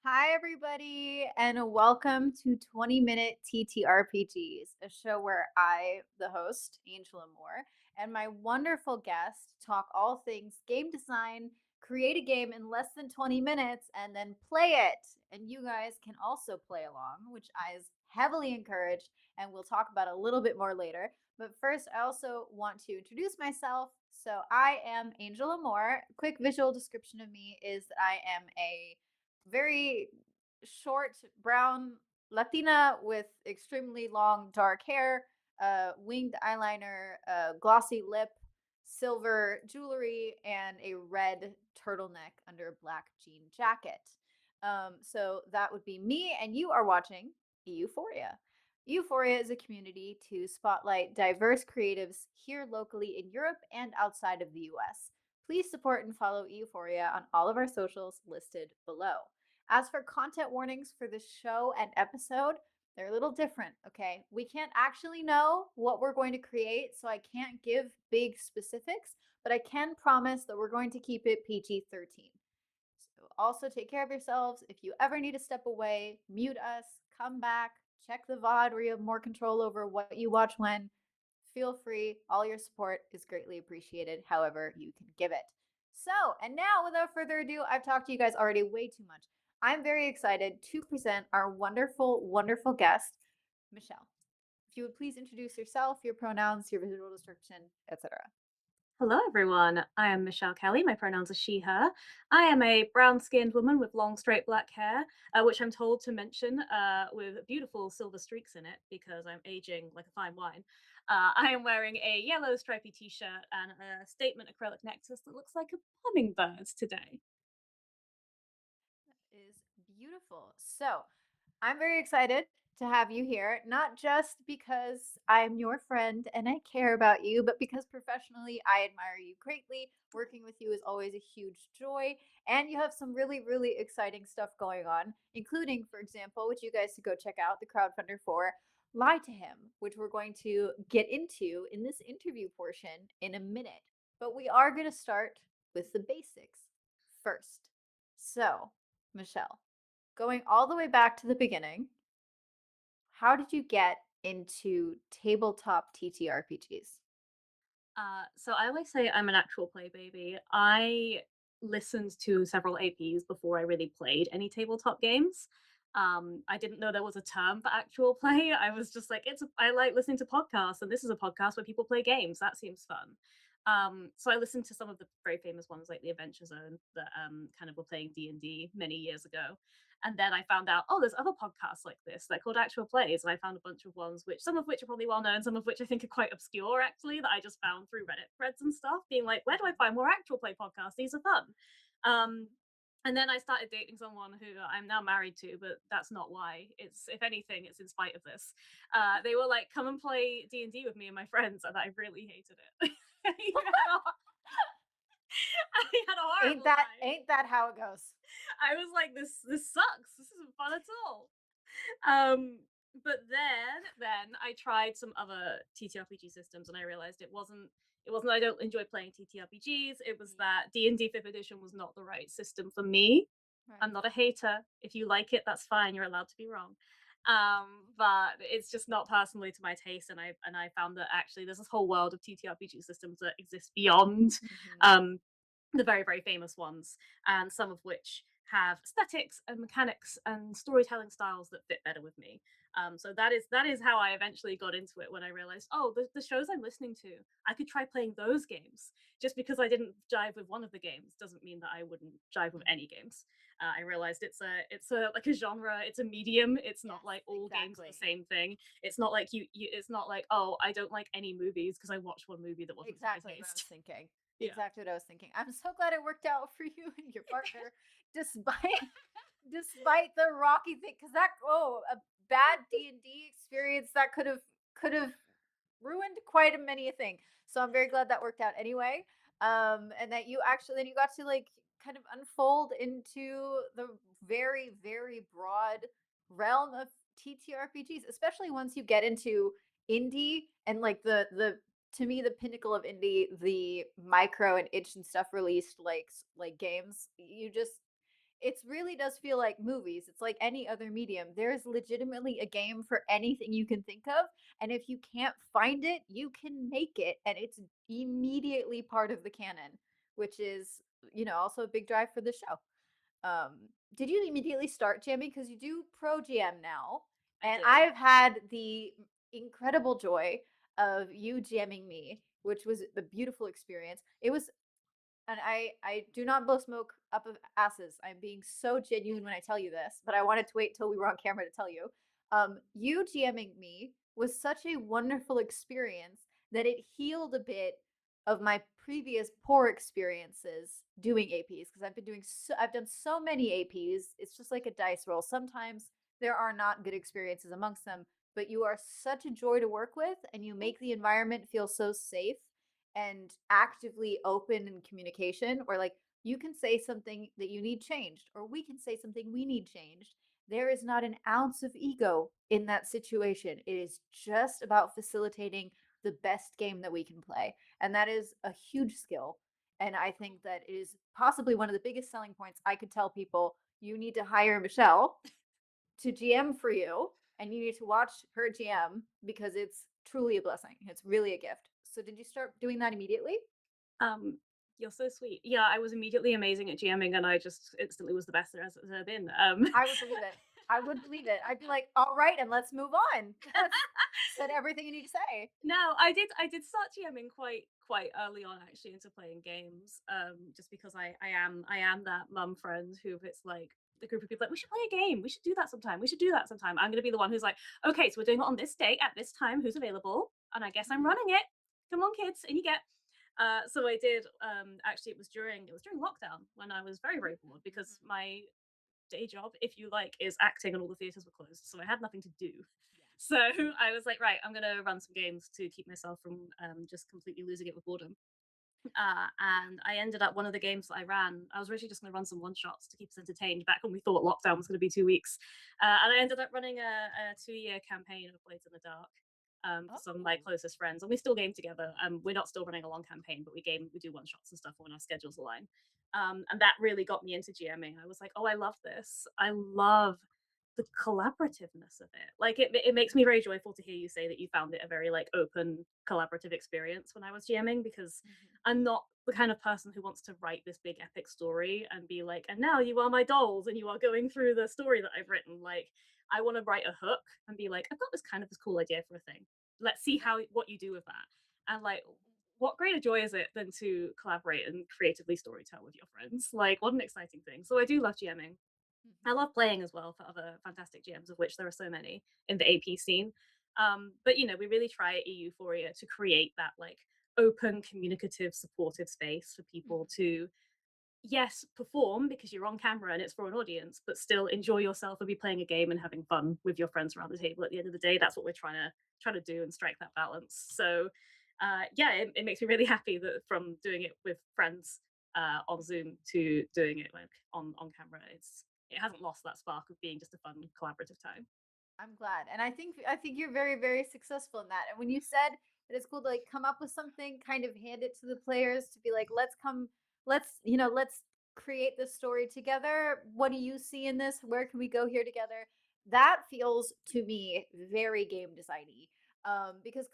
Hi, everybody, and welcome to 20 Minute TTRPGs, a show where I, the host, Angel Amore, and my wonderful guest talk all things game design, create a game in less than 20 minutes, and then play it. And you guys can also play along, which I is heavily encouraged, and we'll talk about a little bit more later. But first, I also want to introduce myself. So, I am Angel Amore. Quick visual description of me is that I am a very short brown Latina with extremely long dark hair, winged eyeliner, glossy lip, silver jewelry, and a red turtleneck under a black jean jacket. So that would be me, and you are watching Euphoria. Euphoria is a community to spotlight diverse creatives here locally in Europe and outside of the US. Please support and follow Euphoria on all of our socials listed below. As for content warnings for this show and episode, they're a little different, okay? We can't actually know what we're going to create, so I can't give big specifics, but I can promise that we're going to keep it PG-13. So also take care of yourselves. If you ever need to step away, mute us, come back, check the VOD where you have more control over what you watch when. Feel free. All your support is greatly appreciated, however you can give it. So, and now without further ado, I've talked to you guys already way too much. I'm very excited to present our wonderful, wonderful guest, Michelle. If you would please introduce yourself, your pronouns, your visual description, etc. Hello, everyone. I am Michelle Kelly. My pronouns are she, her. I am a brown skinned woman with long, straight black hair, which I'm told to mention with beautiful silver streaks in it because I'm aging like a fine wine. I am wearing a yellow stripy t shirt and a statement acrylic necklace that looks like a hummingbird today. Is beautiful. So, I'm very excited to have you here, not just because I'm your friend and I care about you, but because professionally I admire you greatly. Working with you is always a huge joy, and you have some really, really exciting stuff going on, including, for example, which you guys should go check out the crowdfunder for Lie to Him, which we're going to get into in this interview portion in a minute. But we are going to start with the basics first. So, Michelle, going all the way back to the beginning, how did you get into tabletop TTRPGs? So I always say I'm an actual play baby. I listened to several APs before I really played any tabletop games. I didn't know there was a term for actual play. I was just like, I like listening to podcasts, and this is a podcast where people play games. That seems fun. So I listened to some of the very famous ones like the Adventure Zone that kind of were playing D&D many years ago. And then I found out, oh, there's other podcasts like this. They're called actual plays. And I found a bunch of ones which some of which are probably well known, some of which I think are quite obscure actually, that I just found through Reddit threads and stuff, being like, where do I Mhm. find more actual play podcasts? These are fun. Um, and then I started dating someone who I'm now married to, but that's not why. It's if anything, it's in spite of this. They were like, "Come and play D&D with me and my friends," and I really hated it. I had a, I had a Ain't horrible that time. ain't that how it goes? I was like, "This sucks. This isn't fun at all." Um, but then I tried some other TTRPG systems, and I realized it wasn't that I don't enjoy playing TTRPGs. It was Yeah, that D&D Fifth Edition was not the right system for me. I'm right. not a hater. If you like it, that's fine. You're allowed to be wrong. But it's just not personally to my taste, and I found that actually there's this whole world of TTRPG systems that exist beyond Mhm. um, the very, very famous ones, and some of which have aesthetics and mechanics and storytelling styles that fit better with me. So that is how I eventually got into it when I realized, oh, the shows I'm listening to, I could try playing those games. Just because I didn't jive with one of the games doesn't mean that I wouldn't jive with any games. I realized it's a like a genre, it's a medium. It's not Yes, like all games are the exactly. same thing. It's not like it's not like, oh, I don't like any movies because I watched one movie that wasn't to my Exactly what I was taste. thinking. Yeah. Exactly what I was thinking. I'm so glad it worked out for you and your partner, despite despite the rocky thing. Because that a bad D&D experience that could have ruined quite a many a thing. So I'm very glad that worked out anyway. And that you actually then you got to like kind of unfold into the very, very broad realm of TTRPGs, especially once you get into indie and like the to me the pinnacle of indie, the micro and itch and stuff released like games. You just It really does feel like movies. It's like any other medium. There is legitimately a game for anything you can think of. And if you can't find it, you can make it. And it's immediately part of the canon, which is, also a big drive for the show. Did you immediately start jamming? Because you do pro jam now. I And do. I've had the incredible joy of you jamming me, which was a beautiful experience. It was and I do not blow smoke up of asses. I'm being so genuine when I tell you this, but I wanted to wait till we were on camera to tell you. You GMing me was such a wonderful experience that it healed a bit of my previous poor experiences doing APs because I've done so many APs. It's just like a dice roll. Sometimes there are not good experiences amongst them, but you are such a joy to work with and you make the environment feel so safe and actively open in communication, or like you can say something that you need changed or we can say something we need changed. There is not an ounce of ego in that situation. It is just about facilitating the best game that we can play, and that is a huge skill. And I think that it is possibly one of the biggest selling points. I could tell people you need to hire Michelle to GM for you, and you need to watch her GM because it's truly a blessing. It's really a gift. So did you start doing that immediately? Um, you're so sweet. Yeah, I was immediately amazing at GMing, and I just instantly was the best there's ever been. I would believe it. I would believe it. I'd be like, all right, and let's move on. That's said everything you need to say. No, I did start GMing quite early on actually into playing games. Just because I am that mum friend who, if it's like the group of people like, we should play a game, we should do that sometime, we should do that sometime. I'm gonna be the one who's like, okay, so we're doing it on this date at this time, who's available? And I guess I'm Mhm, running it. Come on, kids, and you get. So I did. Actually, it was during lockdown when I was very very bored because mhm. my day job, if you like, is acting and all the theaters were closed. So I had nothing to do. Yeah. So I was like, right, I'm going to run some games to keep myself from just completely losing it with boredom. And I ended up one of the games that I ran. I was originally just going to run some one shots to keep us entertained back when we thought lockdown was going to be 2 weeks. And I ended up running a 2 year campaign of Blades in the Dark for some of my Oh. closest friends. And we still game together. We're not still running a long campaign, but we do one shots and stuff when our schedules align. And that really got me into GMing. I was like, oh, I love this. I love the collaborativeness of it. Like it makes me very joyful to hear you say that you found it a very like open collaborative experience when I was GMing because Mhm, I'm not the kind of person who wants to write this big epic story and be like, and now you are my dolls and you are going through the story that I've written. Like, I want to write a hook and be like, I've got this cool idea for a thing. Let's see yeah. how what you do with that. And like, what greater joy is it than to collaborate and creatively storytell with your friends? Like, what an exciting thing. So I do love GMing. I Mhm, love playing as well for other fantastic GMs, of which there are so many in the AP scene. But we really try at Euphoria to create that like open, communicative, supportive space for people mhm, to, yes, perform because you're on camera and it's for an audience, but still enjoy yourself and be playing a game and having fun with your friends around the table. At the end of the day, that's what we're trying to do and strike that balance. So, yeah, it makes me really happy that from doing it with friends on Zoom to doing it like on camera, it hasn't lost that spark of being just a fun collaborative time. I'm glad. And I think you're very, very successful in that. And when you said that it's cool to like come up with something, kind of hand it to the players to be like, let's create this story together. What do you see in this? Where can we go here together? That feels to me very game designy. Because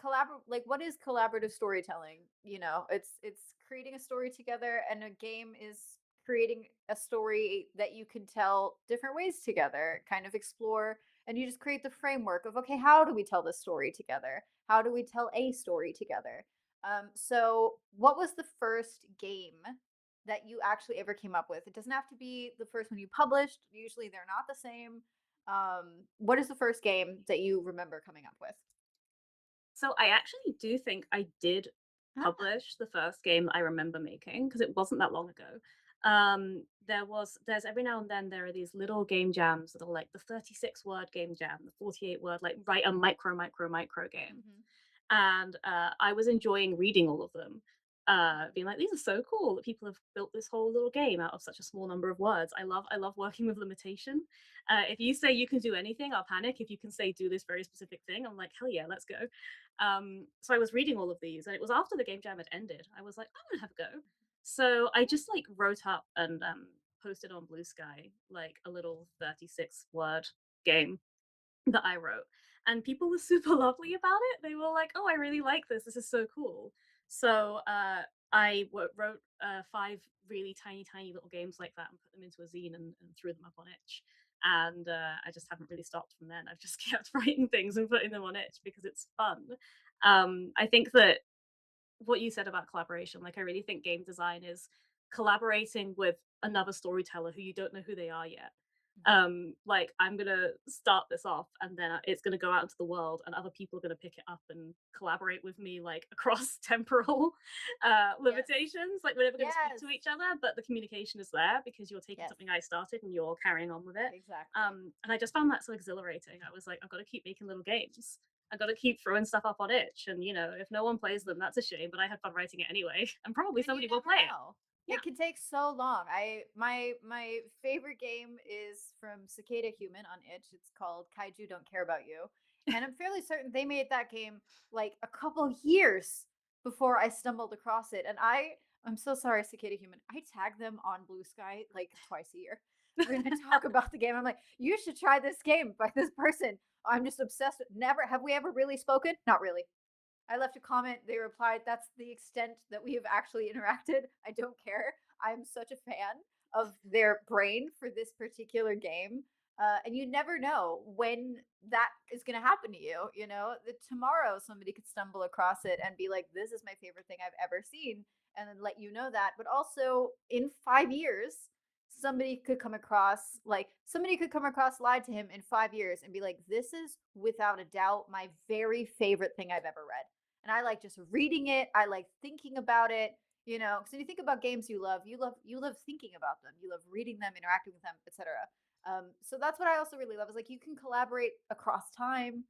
what is collaborative storytelling? It's creating a story together, and a game is creating a story that you can tell different ways together, kind of explore, and you just create the framework of, okay, how do we tell this story together? How do we tell a story together? So what was the first game that you actually ever came up with? It doesn't have to be the first one you published. Usually they're not the same. What is the first game that you remember coming up with? So I actually do think I did Ah. publish the first game I remember making because it wasn't that long ago. There's every now and then there are these little game jams that are like the 36 word game jam, the 48 word, like write a micro game. Mhm. And I was enjoying reading all of them, being like, these are so cool that people have built this whole little game out of such a small number of words. I love working with limitation. If you say you can do anything, I'll panic. If you can say do this very specific thing, I'm like, hell yeah, let's go. So I was reading all of these, and it was after the game jam had ended. I was like, I'm gonna have a go. So I just like wrote up and posted on Blue Sky like a little 36-word game that I wrote. And people were super lovely about it. They were like, "Oh, I really like this. This is so cool." So wrote 5 really tiny, tiny little games like that and put them into a zine and threw them up on itch. And I just haven't really stopped from then. I've just kept writing things and putting them on itch because it's fun. I think that what you said about collaboration, like I really think game design is collaborating with another storyteller who you don't know who they are yet. Mhm. Like I'm gonna start this off and then it's gonna go out into the world and other people are gonna pick it up and collaborate with me like across temporal Yes. limitations. Like we're never gonna speak Yes. to each other, but the communication is there because you're taking Yes. something I started and you're carrying on with it. Exactly. And I just found that so exhilarating. I was like, I've got to keep making little games. I got to keep throwing stuff up on itch, and if no one plays them, Mhm. that's a shame. But I had fun writing it anyway, and probably And you somebody will never play it. know. Yeah, It can take so long. My favorite game is from Cicada Human on itch. It's called Kaiju Don't Care About You. And I'm fairly certain they made that game like a couple years before I stumbled across it. And I'm so sorry, Cicada Human. I tag them on Blue Sky like twice a year. When I talk about the game, I'm like, you should try this game by this person. I'm just obsessed with never have we ever really spoken? Not really. I left a comment. They replied, "That's the extent that we have actually interacted. I don't care. I'm such a fan of their brain for this particular game." And you never know when that is going to happen to you. Tomorrow somebody could stumble across it and be like, "This is my favorite thing I've ever seen," and then let you know that. But also, in 5 years, somebody could come across lied to him in 5 years and be like, "This is without a doubt my very favorite thing I've ever read." And I like just reading it. I like thinking about it. Because when you think about games you love thinking about them. You love reading them, interacting with them, etc. So that's what I also really love is like you can collaborate across time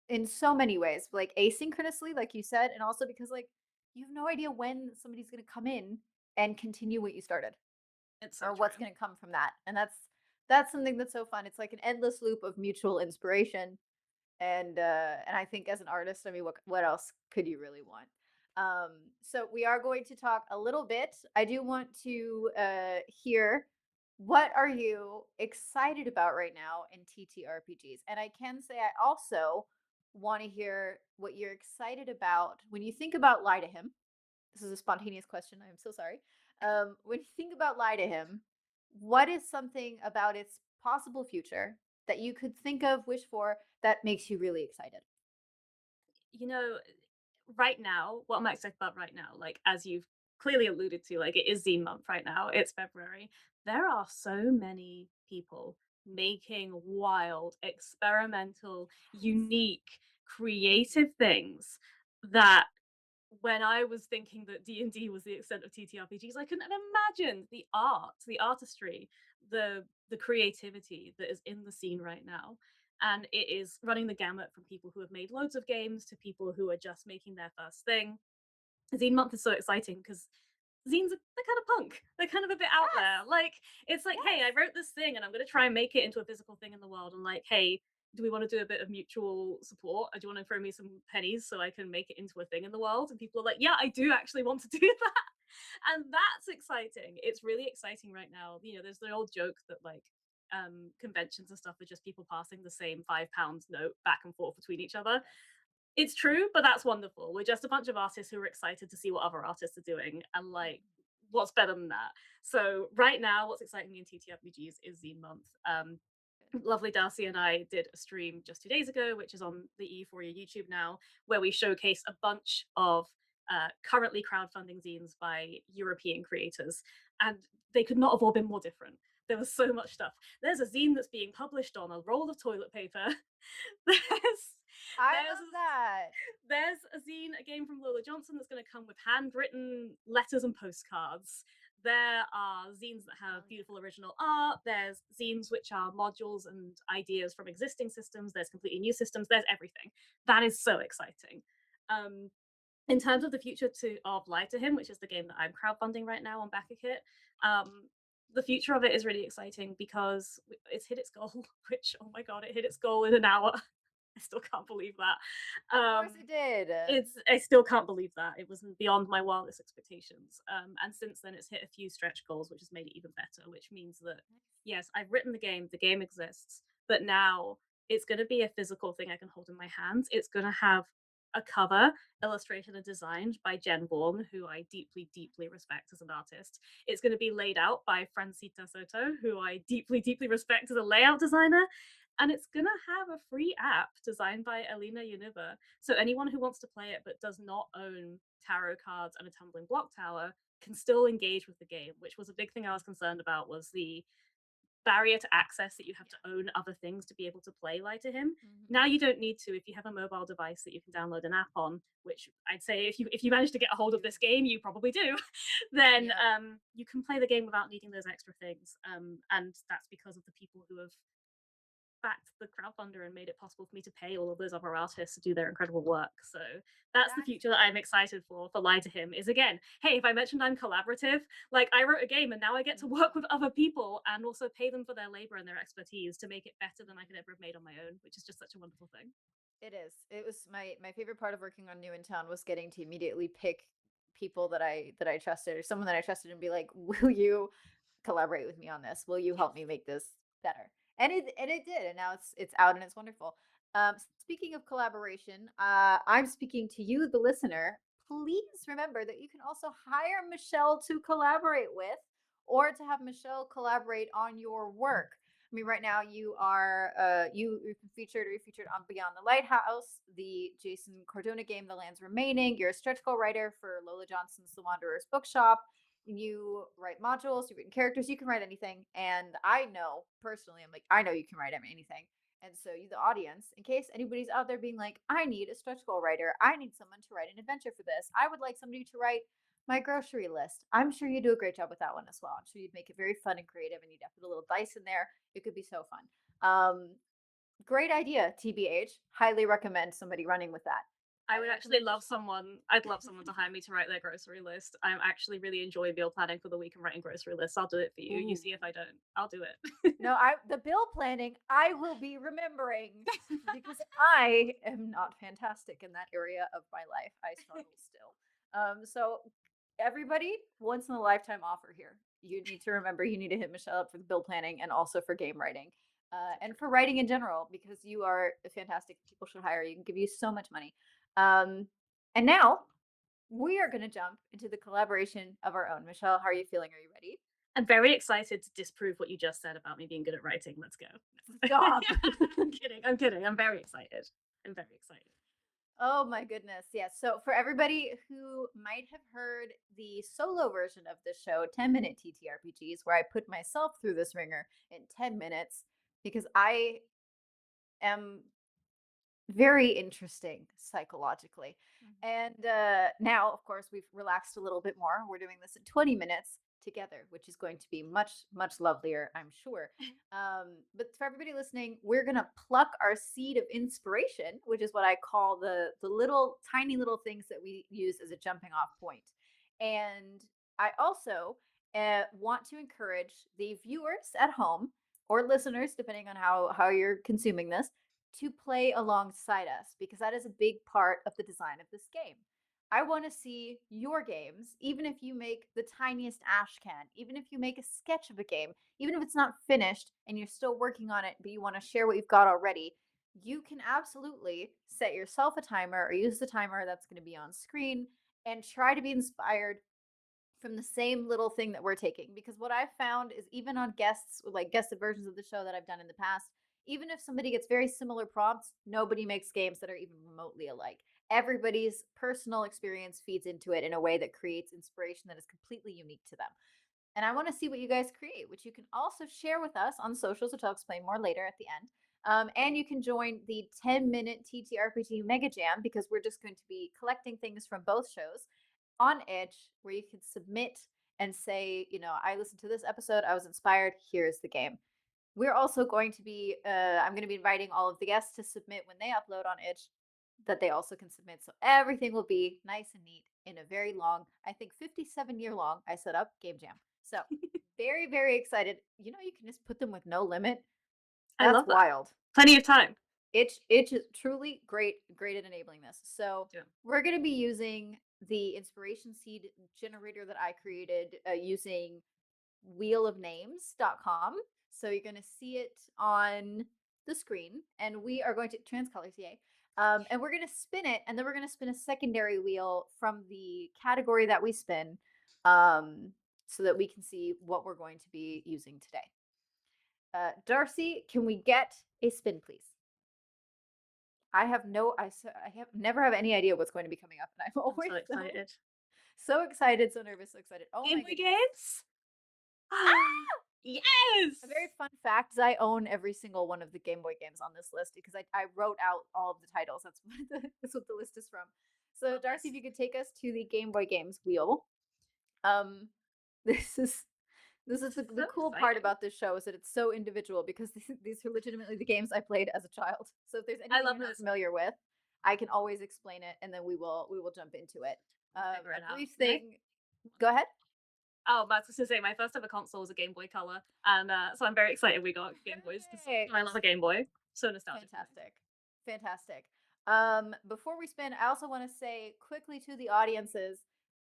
in so many ways, like asynchronously, like you said, and also because like you have no idea when somebody's going to come in and continue what you started it's so or what's true. going to come from that. And that's something that's so fun. It's like an endless loop of mutual inspiration and I think as an artist, I mean, what else could you really want? So we are going to talk a little bit. I do want to hear what are you excited about right now in TTRPGs, and I can say I also want to hear what you're excited about when you think about Lie to Him. This is a spontaneous question. I am so sorry. When you think about Lie to Him, what is something about its possible future that you could think of, wish for, that makes you really excited? You know, right now, what I'm excited about right now, like as you've clearly alluded to, like it is zine month right now. It's February. There are so many people making wild, experimental, unique, creative things that when I was thinking that D&D was the extent of TTRPGs, I couldn't have imagined the art, the artistry, the creativity that is in the scene right now. And it is running the gamut from people who have made loads of games to people who are just making their first thing. Zine month is so exciting because zines are they're kind of punk. They're kind of a bit out Yes. there. Like it's like, hey, Yes. I wrote this thing and I'm gonna try and make it into a physical thing in the world. And like, hey, do we want to do a bit of mutual support? Or do you want to throw me some pennies so I can make it into a thing in the world? And people are like, yeah, I do actually want to do that. And that's exciting. It's really exciting right now. There's the old joke that like conventions and stuff are just people passing the same £5 note back and forth between each other. Yes. It's true, but that's wonderful. We're just a bunch of artists who are excited to see what other artists are doing, and like, Mhm. what's better than that? So right now, what's exciting me in TTRPGs is Zine Month. Good. Lovely Darcy and I did a stream just 2 days ago, which is on the E4 YouTube now, where we showcase a bunch of currently crowdfunding zines by European creators, and they could not have all been more different. There was so much stuff. There's a zine that's being published on a roll of toilet paper. there's I there's love that. there's a zine, a game from Lola Johnson that's going to come with handwritten letters and postcards. There are zines that Oh have yeah. beautiful original art. There's zines which are modules and ideas from existing systems. There's completely new systems. There's everything. That is so exciting. Um, in terms of the future of Lie to Him, which is the game that I'm crowdfunding right now on BackerKit, the future of it is really exciting because it's hit its goal. Which, oh my god, it hit its goal in an hour. I still can't believe that. Of course it did. I still can't believe that. It was beyond my wildest expectations. And since then, it's hit a few stretch goals, which has made it even better. Which means that yes, I've written the game exists, but now it's going to be a physical thing I can hold in my hands. It's going to have a cover illustrated and designed by Jen Vaughan, who I deeply, deeply respect as an artist. It's going to be laid out by Francita Soto, who I deeply, deeply respect as a layout designer. And it's going to have a free app designed by Alina Yaniva, so anyone who wants to play it but does not own tarot cards and a tumbling block tower can still engage with the game, which was a big thing I was concerned about was the barrier to access that you have Yeah. to own other things to be able to play Lie to Him. Mhm. Now you don't need to if you have a mobile device that you can download an app on, which I'd say if you manage to get a hold of this Huge. game, you probably do, then Yep. you can play the game without needing those extra things. And that's because of the people who have backed the crowdfunder and made it possible for me to pay all of those other artists to do their incredible work. So that's the That's future that I'm excited for Lie to Him is again, hey, if I mentioned I'm collaborative, like I wrote a game and now I get to work mhm. with other people and also pay them for their labor and their expertise to make it better than I could ever have made on my own, which is just such a wonderful thing. It is. It was my favorite part of working on New in Town was getting to immediately pick people that I trusted or someone that I trusted and be like, "Will you collaborate with me on this? Will you Yes. help me make this better?" And it did, and now it's out and it's wonderful. Speaking of collaboration, I'm speaking to you, the listener. Please remember that you can also hire Michelle to collaborate with, or to have Michelle collaborate on your work. I mean, right now you are you're featured on Beyond the Lighthouse, the Jason Cardona game, The Lands Remaining. You're a stretch goal writer for Lola Johnson's The Wanderer's Bookshop. You write modules, you've written characters, you can write anything. And I know personally, I'm like, I know you can write anything. And so you, the audience, in case anybody's out there being like, I need a stretch goal writer, I need someone to write an adventure for this. I would like somebody to write my grocery list. I'm sure you do a great job with that one as well. I'm sure you'd make it very fun and creative, and you'd have to put a little dice in there. It could be so fun. Great idea, TBH. Highly recommend somebody running with that. I Highly would actually recommend love Michelle. someone. I'd love someone to hire me to write their grocery list. I'm actually really enjoy meal planning for the week and writing grocery lists. I'll do it for you. You Ooh. see if I don't. I'll do it. No, I the bill planning I will be remembering because I am not fantastic in that area of my life. I struggle still. So everybody, once in a lifetime offer here. You need to remember you need to hit Michelle up for the bill planning and also for game writing. So And true. for writing in general, because you are fantastic. People should hire you and give you so much money. Um, and now we are going to jump into the collaboration of our own. Michelle, how are you feeling? Are you ready? I'm very excited to disprove what you just said about me being good at writing. Let's go. Stop. I'm kidding. I'm kidding. I'm very excited. I'm very excited. Oh my goodness. Yes. So for everybody who might have heard the solo version of the show, 10-minute TTRPGs, where I put myself through this ringer in 10 minutes because I am very interesting psychologically. Mhm. And now, of course, we've relaxed a little bit more. We're doing this in 20 minutes together, which is going to be much, much lovelier, I'm sure. But for everybody listening, we're going to pluck our seed of inspiration, which is what I call the little, tiny little things that we use as a jumping off point. And I also want to encourage the viewers at home or listeners, depending on how you're consuming this, to play alongside us because that is a big part of the design of this game. I want to see your games, even if you make the tiniest ash can, even if you make a sketch of a game, even if it's not finished and you're still working on it, but you want to share what you've got already. You can absolutely set yourself a timer or use the timer that's going to be on screen and try to be inspired from the same little thing that we're taking. Because what I've found is even on guests, like guested versions of the show that I've done in the past, even if somebody gets very similar prompts, nobody makes games that are even remotely alike. Everybody's personal experience feeds into it in a way that creates inspiration that is completely unique to them. And I want to see what you guys create, which you can also share with us on socials, which I'll explain more later at the end. And you can join the 10-minute TTRPG Mega Jam because we're just going to be collecting things from both shows on Itch where you can submit and say, I listened to this episode, I was inspired, here's the game. We're also going to be, I'm going to be inviting all of the guests to submit when they upload on Itch that they also can submit. So everything will be nice and neat in a very long, I think 57-year long, I set up game jam. So very, very excited. You can just put them with no limit. I That's love that. wild. Plenty of time. It's truly great at enabling this. So Yeah. we're going to be using the inspiration seed generator that I created using wheelofnames.com. So you're going to see it on the screen, and we are going to transcolors, yay. And we're going to spin it, and then we're going to spin a secondary wheel from the category that we spin, um, so that we can see what we're going to be using today. Darcy, can we get a spin, please? I have never have any idea what's going to be coming up, and I'm I'm always so excited. so excited, so nervous, so excited. Oh Game my Boy goodness. games? A very Yes! fun fact is I own every single one of the Game Boy games on this list because I wrote out all of the titles. That's what the list is from. So Darcy, if Nice. you could take us to the Game Boy games wheel. Um this is this is This is the so cool part exciting. about this show is that it's so individual because these are legitimately the games I played as a child. So if there's I anything love you're not this. familiar with, I can always explain it and then we will jump into it. We'll figure A it out. brief thing. Go ahead. Oh, but I was gonna say my first ever console was a Game Boy Color, and so I'm very excited we got Game Boys because I love Perfect. a Game Boy. So nostalgic for me. Fantastic. Fantastic. Before we spin, I also want to say quickly to the audiences,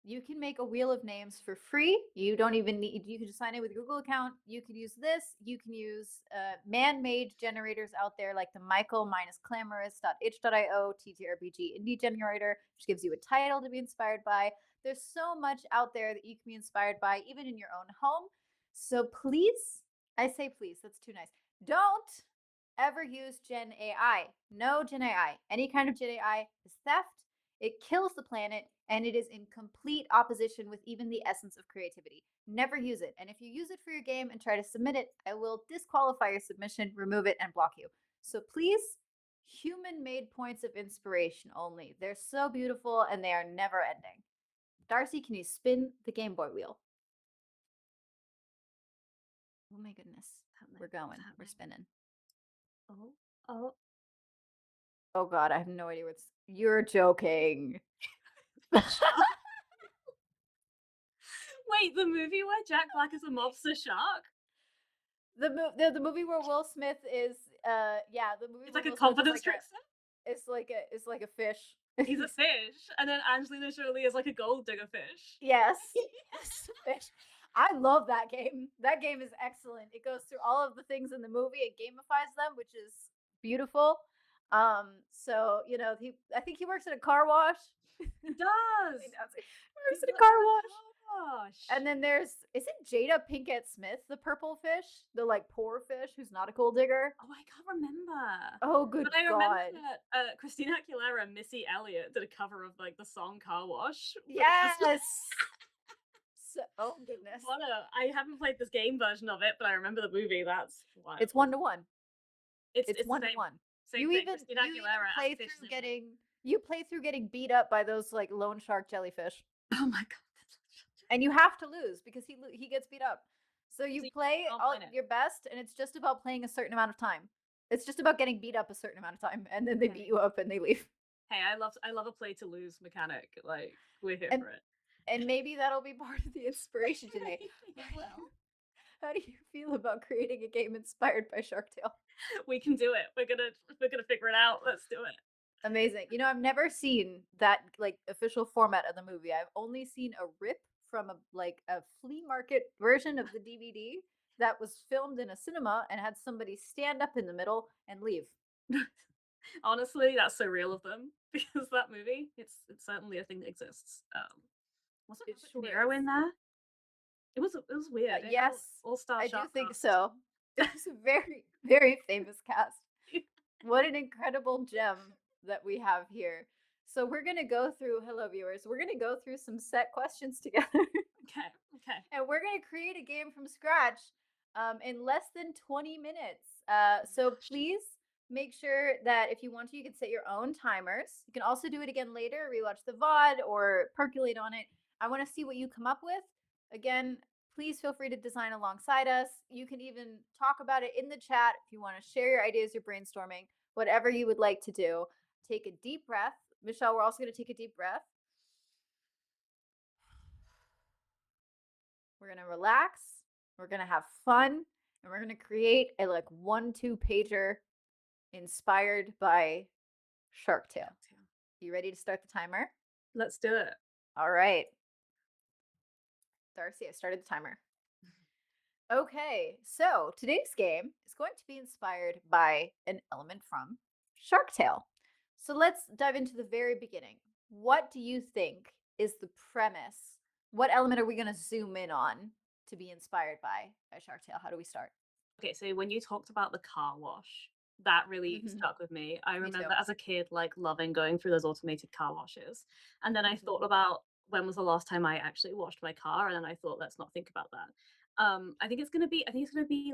you can make a wheel of names for free. You don't even need, you can just sign in with a Google account. You can use this. You can use man-made generators out there like the Michael minus clamorous.itch.io TTRPG indie generator, which gives you a title to be inspired by. There's so much out there that you can be inspired by, even in your own home. So please, I say please, that's too nice. Don't ever use Gen AI. No Gen AI. Any kind of Gen AI is theft. It kills the planet and it is in complete opposition with even the essence of creativity. Never use it. And if you use it for your game and try to submit it, I will disqualify your submission, remove it, and block you. So please, human made points of inspiration only. They're so beautiful and they are never ending. Darcy, can you spin the Game Boy wheel? Oh my goodness. Happening. We're It's going. We're happening. spinning. Oh, oh. Oh god, I have no idea what's. You're joking. Shark. Wait, the movie where Jack Black is a mobster shark? The movie where Will Smith is yeah, the movie It's where like a Will Smith is confidence like a trickster. it's like a fish. He's a fish, and then Angelina Jolie is like a gold digger fish. Yes. Yes, fish. I love that game. That game is excellent. It goes through all of the things in the movie. It gamifies them, which is beautiful. So, you know, I think he works at a car wash. He does. He does. He He works at a works car at a wash. car wash. And then there's is it Jada Pinkett Smith, the purple fish? The like poor fish who's not a gold digger? Oh, I can't remember. Oh good But I remember god. that Christina Aguilera and Missy Elliott did a cover of like the song Car Wash, which was Yes. So, oh goodness. what a I haven't played this game version of it, but I remember the movie. That's It's wild. 1 to 1. It's It's the 1 to 1. same thing. Christina You even Aguilera as a play fish through similar. getting beat up by those like loan shark jellyfish. Oh my god, that's And you have to lose because he gets beat up. So you so you play can't all win it. your best and it's just about playing a certain amount of time. It's just about getting beat up a certain amount of time and then they beat Hey, you up and they leave. hey, I love a play to lose mechanic. Like we're here And for it. and maybe that'll be part of the inspiration today. Maybe it will. How do you feel about creating a game inspired by Shark Tale? We can do it. We're gonna figure it out. Let's do it. Amazing. You know, I've never seen that like official format of the movie. I've only seen a rip from a flea market version of the DVD that was filmed in a cinema and had somebody stand up in the middle and leave. Honestly, that's so real of them because that movie, it's certainly a thing that exists. Wasn't It Robert De sure Niro is. in there? It was weird. It had Yes, all star I do shark think cast. so. It was a very, very famous cast. What an incredible gem that we have here. So we're going to go through, hello viewers, we're going to go through some set questions together. Okay, okay. And we're going to create a game from scratch in less than 20 minutes. Oh my So gosh. please make sure that if you want to, you can set your own timers. You can also do it again later, rewatch the VOD or percolate on it. I want to see what you come up with. Again, please feel free to design alongside us. You can even talk about it in the chat if you want to share your ideas, your brainstorming, whatever you would like to do. Take a deep breath. Michelle, we're also going to take a deep breath. We're going to relax. We're going to have fun. And we're going to create a like 1-2 pager inspired by Shark Tale. Cocktail. You ready to start the timer? Let's do it. All right. Darcy, I started the timer. Okay, so today's game is going to be inspired by an element from Shark Tale. So let's dive into the very beginning. What do you think is the premise? What element are we going to zoom in on to be inspired by Shark Tale? How do we start? Okay, so when you talked about the car wash, that really Hmm. stuck with me. I Me too. remember as a kid, like loving going through those automated car washes. And then I thought Hmm. about when was the last time I actually washed my car, and then I thought, let's not think about that. I think it's gonna be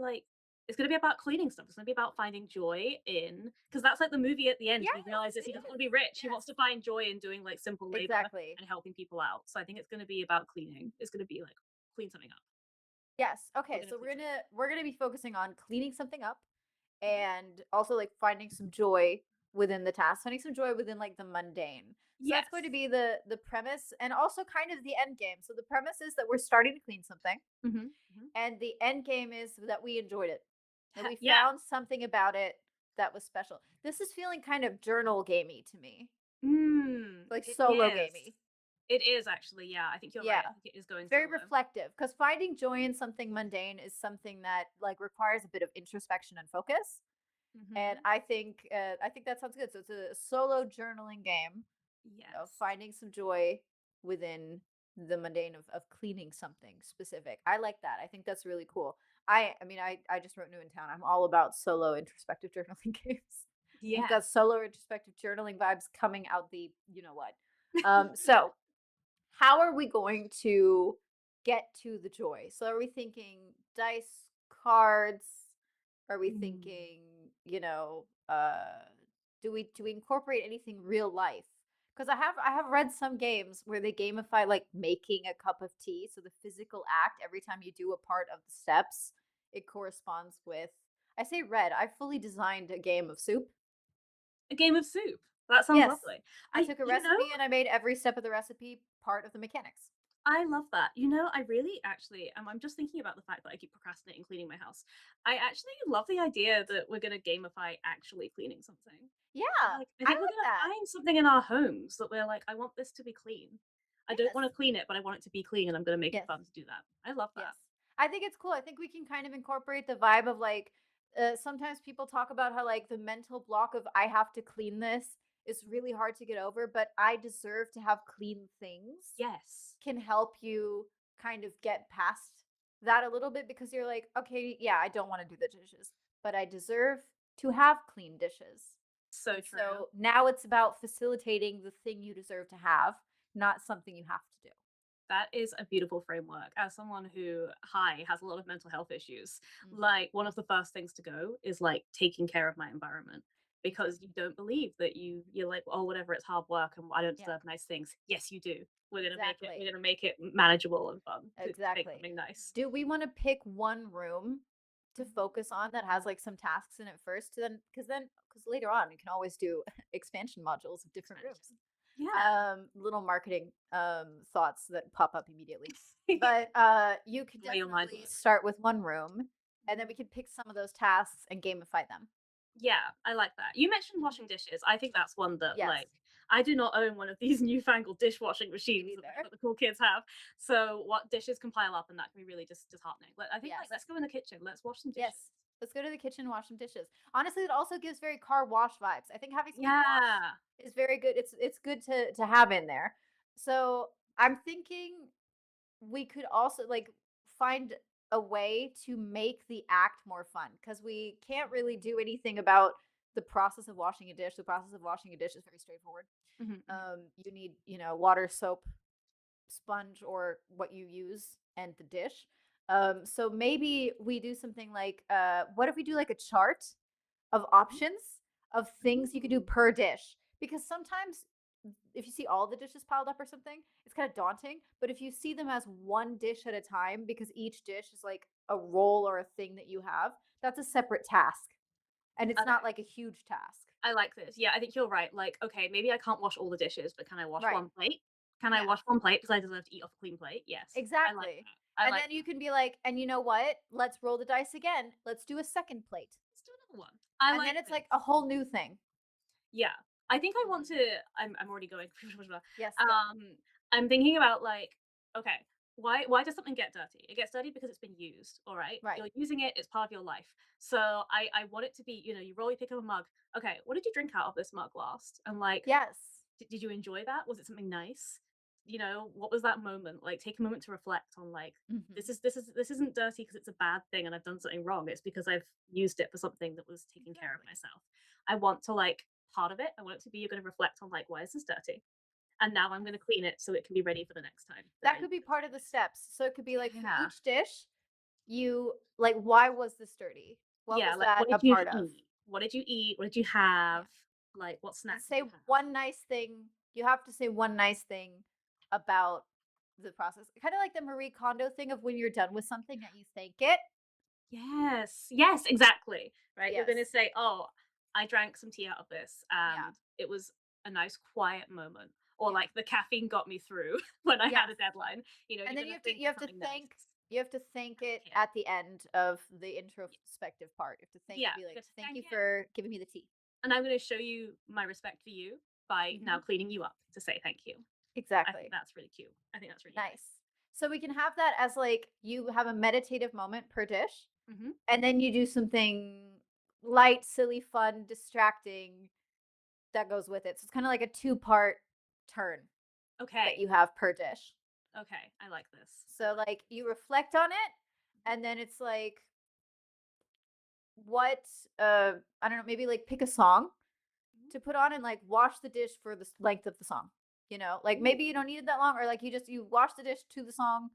like it's gonna be about cleaning stuff. It's gonna be about finding joy in because that's like the movie at the end. He Yes, realizes it he doesn't want is. to be rich. He Yes, wants to find joy in doing like simple labor exactly. and helping people out. So I think it's gonna be about cleaning. It's gonna be like clean something up. Yes. We're Okay, gonna so clean something up. we're gonna be focusing on cleaning something up Mhm. and also like finding some joy within the task, finding some joy within like the mundane. So that's going to Yes. be the premise and also kind of the end game. So the premise is that we're starting to clean something, Mhm, mhm. and the end game is that we enjoyed it. That we Yeah. found something about it that was special. This is feeling kind of journal gamey to me. Like It solo is. gamey. It is actually, yeah, I think you're right, Yeah. I think it is going It's very solo. reflective because finding joy in something mundane is something that like requires a bit of introspection and focus. And Mhm. I think that sounds good. So it's a solo journaling game of Yes. finding some joy within the mundane of cleaning something specific. I like that. I think that's really cool. I mean I just wrote New in Town. I'm all about solo introspective journaling games. You've got Yes. solo introspective journaling vibes coming out the you know what. So how are we going to get to the joy? So are we thinking dice, cards? Are we Mm. thinking, do we incorporate anything real life? Because I have read some games where they gamify like making a cup of tea. So the physical act, every time you do a part of the steps, it corresponds with I say read. I fully designed a game of soup. A game of soup. That sounds Yes. lovely. I took a You know, recipe and I made every step of the recipe part of the mechanics. I love that. You know, I really actually I'm just thinking about the fact that I keep procrastinating cleaning my house. I actually love the idea that we're gonna gamify actually cleaning something. Yeah, Like, I I think we're like gonna that. find something in our homes that we're like, "I want this to be clean. I don't Yes. wanna clean it, but I want it to be clean, and I'm gonna make it Yes. fun to do that." I love Yes. that. I think it's cool. I think we can kind of incorporate the vibe of like sometimes people talk about how like the mental block of I have to clean this is really hard to get over, but I deserve to have clean things Yes. can help you kind of get past that a little bit because you're like, okay, yeah, I don't want to do the dishes, but I deserve to have clean dishes. So And true. so now it's about facilitating the thing you deserve to have, not something you have to do. That is a beautiful framework. As someone who, hi, has a lot of mental health issues, Hmm. like one of the first things to go is like taking care of my environment Me too. because you don't believe that you're like, oh, whatever, it's hard work and I don't Yeah, deserve nice things. Yes, you do. exactly. We're gonna make it manageable and fun to make Exactly. something nice. Do we want to pick one room to focus on that has like some tasks in it first to because later on you can always do expansion modules of different rooms. Expansion. Yeah. Little marketing thoughts that pop up immediately. But you could The way your mind definitely works. start with one room and then we Mhm. can pick some of those tasks and gamify them. Yeah, I like that. You mentioned Mhm. washing dishes. I think that's one that, Yes, like, I do not own one of these newfangled dishwashing me machines neither. that the cool kids have. So what dishes can pile up, and that can be really just disheartening. But I think, like, Yes. let's go in the kitchen. Let's wash some dishes. Yes. Let's go to the kitchen, wash some dishes. Honestly, it also gives very car wash vibes. I think having something wash Yeah. is very good. It's good to have in there. So I'm thinking we could also like find a way to make the act more fun because we can't really do anything about the process of washing a dish. The process of washing a dish is very straightforward. Mhm, mhm. You need, water, soap, sponge or what you use and the dish. So maybe we do something like what if we do like a chart of options of things you could do Ooh. per dish? Because sometimes if you see all the dishes piled up or something, it's kind of daunting. But if you see them as one dish at a time, because each dish is like a role or a thing that you have, that's a separate task. And it's not Okay. like a huge task. I like this. Yeah, I think you're right. Like, okay, maybe I can't wash all the dishes, but can I wash Right. one plate? Can I Yeah. wash one plate because I deserve to eat off a clean plate? Yes. I like Exactly. that. I And like then you can be like, and you know what? Let's roll the dice again. Let's do a second plate. another one. I And like then it's this. like a whole new thing. Yeah. I think I want Mhm. to I'm already going. Yes, go. Um, I'm thinking about, like, okay, why does something get dirty? It gets dirty because it's been used, alright? Right. You're using it, it's part of your life. So I want it to be, you roll, you pick up a mug. Okay, what did you drink out of this mug last? And, like, Yes. did you enjoy that? Was it something nice? What was that moment? Like, take a moment to reflect on, like, Mhm. this isn't dirty because it's a bad thing and I've done something wrong. It's because I've used it for something that was taking care of Exactly. myself. I want to, like, part of it. I want it to be, you're going to reflect on, like, why is this dirty? And now I'm going to Yes. clean it so it can be ready for the next time that I That use could be it part to of do the this. steps. So it could be like for Yeah. each dish, you like, why was this dirty? What Yeah. was Like, that what a did you part of? eat? What did you eat? What did you Yeah. have? Like, what And snack did say you have? one nice thing. You have to say one nice thing about the process. Kind of like the Marie Kondo thing of when you're done with something that you thank it. Yes, yes, exactly, right? You're gonna Yes. say, "Oh, I drank some tea out of this, Yeah. and it was a nice quiet moment," or, Yeah. like, "The caffeine got me through when I had Yes. a deadline." And You're then gonna think you of have to something nice thank as a it kid. at the end of the Y introspective part. You have to thank it, Yeah, be you like, got to thank thank you it, for giving me the tea. and I'm gonna show you my respect for you by Hmm. now cleaning you up to say thank you. I think Exactly. that's really cute. I think that's really nice. Nice. So we can have that as like you have a meditative moment per dish, Mhm. and then you do something light, silly, fun, distracting that goes with it. So it's kind of like a two-part turn that Okay, you have per dish. okay, I like this. I So like like you reflect on it, Mhm, and then it's like what I don't know, maybe like pick a song mhm. to put on and like wash the dish for the length of the song. Like maybe you Ooh. don't need it that long, or like you wash the dish to the song,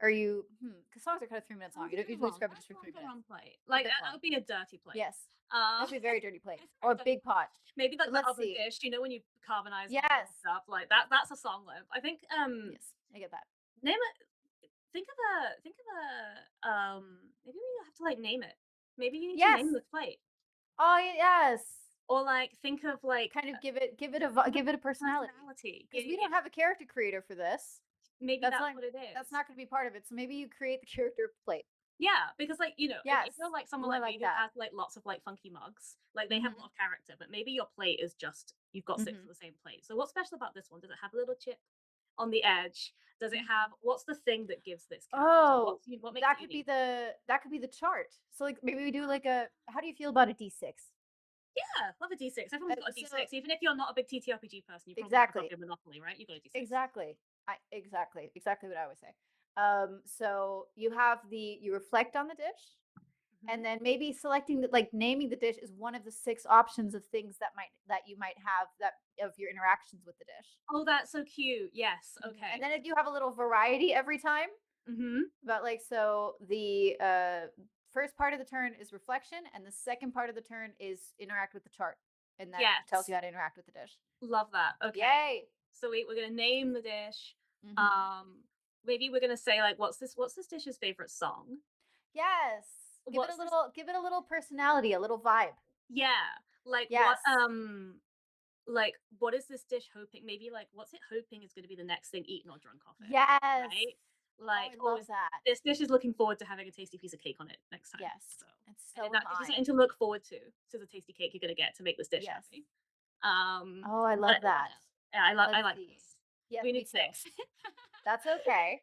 or because songs are kind of 3 minutes long. Sounds You a don't bit usually long. scrub a dish That's for long three for minutes. one plate. It's a Like, bit that long. would be a dirty plate. Yes, Uh, that'd be very dirty plate it's or very a dirty big plate. pot. Maybe, like, But the let's other see. dish, when you carbonize all the Yes, stuff, like, that's a song length. I think, yes, I get that. name it think of maybe we have to, like, name it. Maybe you need to Yes. name this plate. Oh yes. Or, like, think of, like, Kind of give it give it a personality personality. because we Yeah. don't have a character creator for this. Maybe That's that's not what it that's is. not going to be part of it. So maybe you create the character plate. Yeah, because, like, if Yes. you're, like, someone Ooh, I like me like who that. has, like, lots of, like, funky mugs, like, they have a lot Mhm. of character, but maybe your plate is just you've got 6 of Mhm. the same plate. So what's special about this one? Does it have a little chip on the edge? Does it have Mhm. what's the thing that gives this character? Oh, What makes it unique? that could be the chart. So like maybe we do like a how do you feel about a D6? Yeah, love a D6. Everyone's got a So D6. Even if you're not a big TTRPG person, you probably have a copy exactly. of Monopoly, right? You got a D6. Exactly. Exactly what I would say. So you reflect on the dish, Mhm. and then maybe selecting the like naming the dish is one of the six options of things that you might have that of your interactions with the dish. Oh, that's so cute. Yes. And Okay. then if you have a little variety every time, Mhm. but like so the first part of the turn is reflection, and the second part of the turn is interact with the chart, and that tells you Yes. how to interact with the dish. Love that. Okay. Yay! So we're gonna name the dish. Hmm. Um, Maybe we're gonna say, like, what's this dish's favorite song? Yes. What's this? Give it a little personality, a little vibe. Yeah. Like, Yes. what is this dish hoping? Maybe, like, what's it hoping is gonna be the next thing eaten or drunk off it, Yes. right? Oh, Like, I oh, love that. this dish is looking forward to having a tasty piece of cake on it next time. Yes. So, And and then so am that gives you I. something to look forward to the tasty cake you're gonna get to make this dish Yes. happy. Oh, I But love that. yeah, Let's I like see. this. Yes, We me need too. 6. That's okay.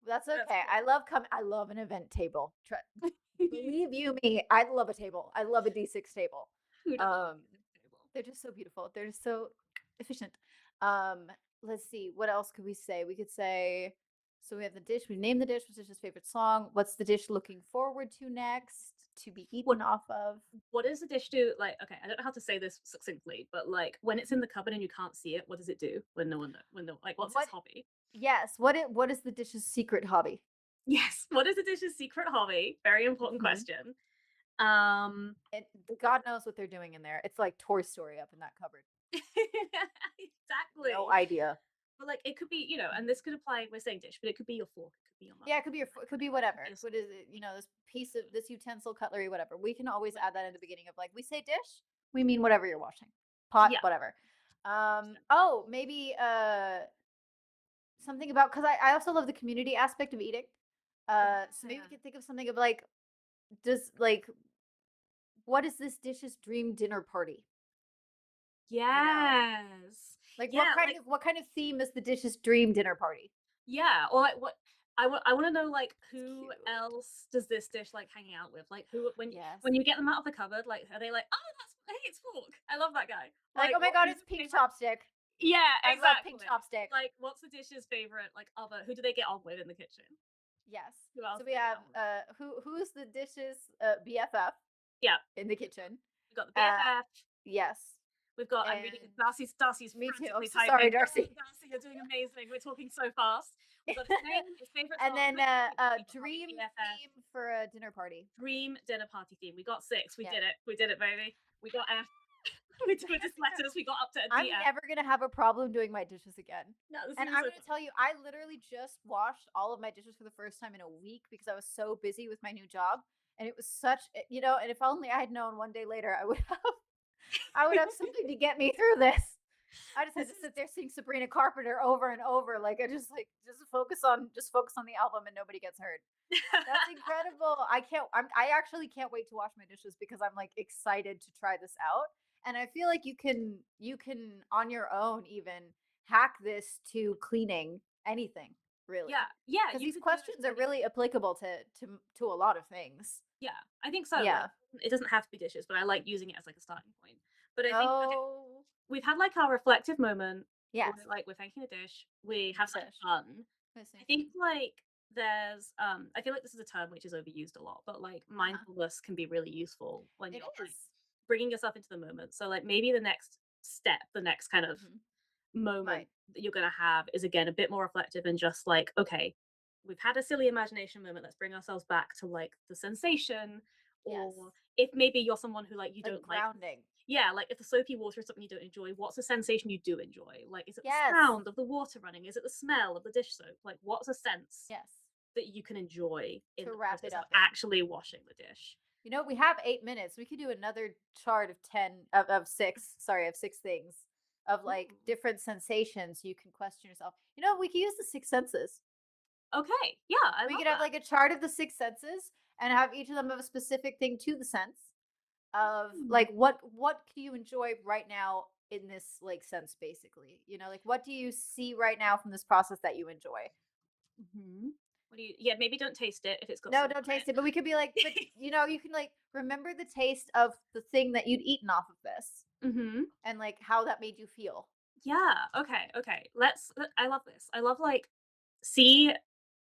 That's That's okay. cool. I love an event table. Believe you me, I love a table. I love a D6 table. Who doesn't love Um, a picnic table? they're just so beautiful. They're just so efficient. Um, let's see. What else could we say? We could say so we have the dish. We name the dish. What's his favorite song? What's the dish looking forward to next to be What eaten off of? what does the dish do? Like, okay, I don't know how to say this succinctly, but, like, when it's in the cupboard and you can't see it, what does it do when no one when no like, what's its What? hobby? Yes. What is the dish's secret hobby? Yes, what is the dish's secret hobby? Very important Mhm. question. Um, And God knows what they're doing in there. It's like Toy Story up in that cupboard. No exactly. idea. But, like, it could be, and Mhm. this could apply, we're saying dish, but it could be your fork, it could be your mug, Yeah, it it could could be be your your it could be microwave, it could be whatever. a What spoon. is it? This piece of this utensil, cutlery, whatever. We can always Whatever add that it in the is. beginning of like we say dish, we mean whatever you're washing. Pot, Yeah, whatever. 100%. Oh, maybe something about because I also love the community aspect of eating. So maybe we Yeah. could think of something of like does like what is this dish's dream dinner party? You know? Yes. Like Yeah, like what kind of theme is the dish's dream dinner party? yeah, or like what I wanna know, like, It's who cute. else does this dish like hang out with? Like, who Yes. when you get them out of the cupboard, like, are they like, "Oh, that's hey, it's Fork. I love that guy." Like, Like, "Oh my god, who's it's his pink favorite chopstick. yeah, I love pink exactly. chopstick." Like, what's the dish's favorite, like, other who do they get on with in the kitchen? Yes. Who else So do we they get have on with? who's the dish's BFF Yeah, in the kitchen. we've got the Uh BFF. yes. We've got I'm reading And Darcy's me too. I'm frantically so sorry, typing. Go, Darcy. Darcy, you're doing amazing. We're talking so fast. We've got his name, his favorite And song. then Who's his favorite hobby? dream BFF. theme for a dinner party. Dream dinner party theme. We got 6. We Yes. did it. We did it, baby. We got F. We did with this letters. We got up to a I'm DF. never gonna have a problem doing my dishes again. No, this is And gonna be I'm so gonna fun. tell you, I literally just washed all of my dishes for the first time in a week because I was so busy with my new job. And it was such, and if only I had known one day later, I would have something to get me through this. I just had This to is sit there sing Sabrina Carpenter over and over. Like I just just focus on the album and nobody gets hurt. That's incredible. I actually can't wait to wash my dishes because I'm like excited to try this out. And I feel like you can on your own even hack this to cleaning anything, yeah, really. yeah. Because You these could do it questions to are really anything. applicable to a lot of things. Yeah, I think so. Like, Yeah. it doesn't have to be dishes, but I like using it as like a starting point. But I think okay, Oh, we've had like our reflective moment. yes. We're thanking a dish. We have The something dish. fun. I Listening think fun. like there's I feel like this is a term which is overused a lot, but like Uh-huh. mindfulness can be really useful when It you're like is. bringing yourself into the moment. So like maybe the next step, the next kind of Mhm. moment Right. that you're gonna have is again a bit more reflective and just like, okay, we've had a silly imagination moment. Let's bring ourselves back to like the sensation. Yes. Or if maybe you're someone who like you Like don't like grounding. yeah, like if the soapy water is something you don't enjoy, what's a sensation you do enjoy? Like, is it the Yes. sound of the water running? Is it the smell of the dish soap? Like, what's a sense Yes. that you can enjoy in To the wrap it process of up in. actually washing the dish? We have 8 minutes. We could do another chart of 10 of six, sorry, of six things of like Ooh. different sensations you can question yourself. We could use the six senses. Okay. Yeah, I We love could have that. like a chart of the six senses and have each of them of a specific thing to the sense of Mm. like what do you enjoy right now in this like sense basically. Like what do you see right now from this process that you enjoy? Hmm. What do you? Yeah, maybe don't taste it if it's got No, soap don't on taste it, but we could be like, but it. you can like remember the taste of the thing that you'd eaten off of this Hmm. and like how that made you feel. Yeah. Okay. Okay. I love this. I love like see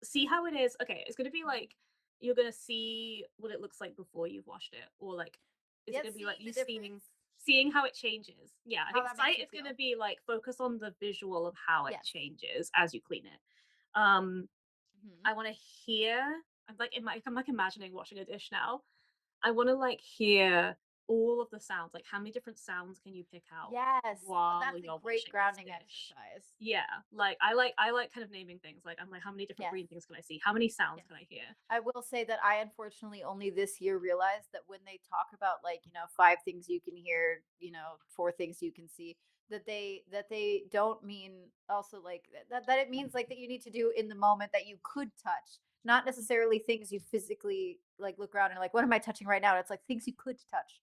see how it is. Okay, it's gonna be Mhm. like you're gonna see what it looks like before you've washed it, or like is it Yet gonna be like seeing you the seeing difference, seeing how it changes? Yeah, I how think that makes sight you is gonna feel. be like focus on the visual of how it Yes. changes as you clean it. Um, Hmm. I want to hear. I'm like imagining washing a dish now. I want to like hear all of the sounds. Like how many different sounds can you pick out Yes. while That's a you're great washing this grounding dish? exercise. Yeah, like I like kind of naming things. Like I'm like, how many different Yes. green things can I see? How many sounds Yes. can I hear? I will say that I unfortunately only this year realized that when they talk about like, five things you can hear, four things you can see, that they don't mean also like that it means like that you need to do in the moment that you could touch, not necessarily things you physically like look around and like, what am I touching right now? And it's like things you could touch,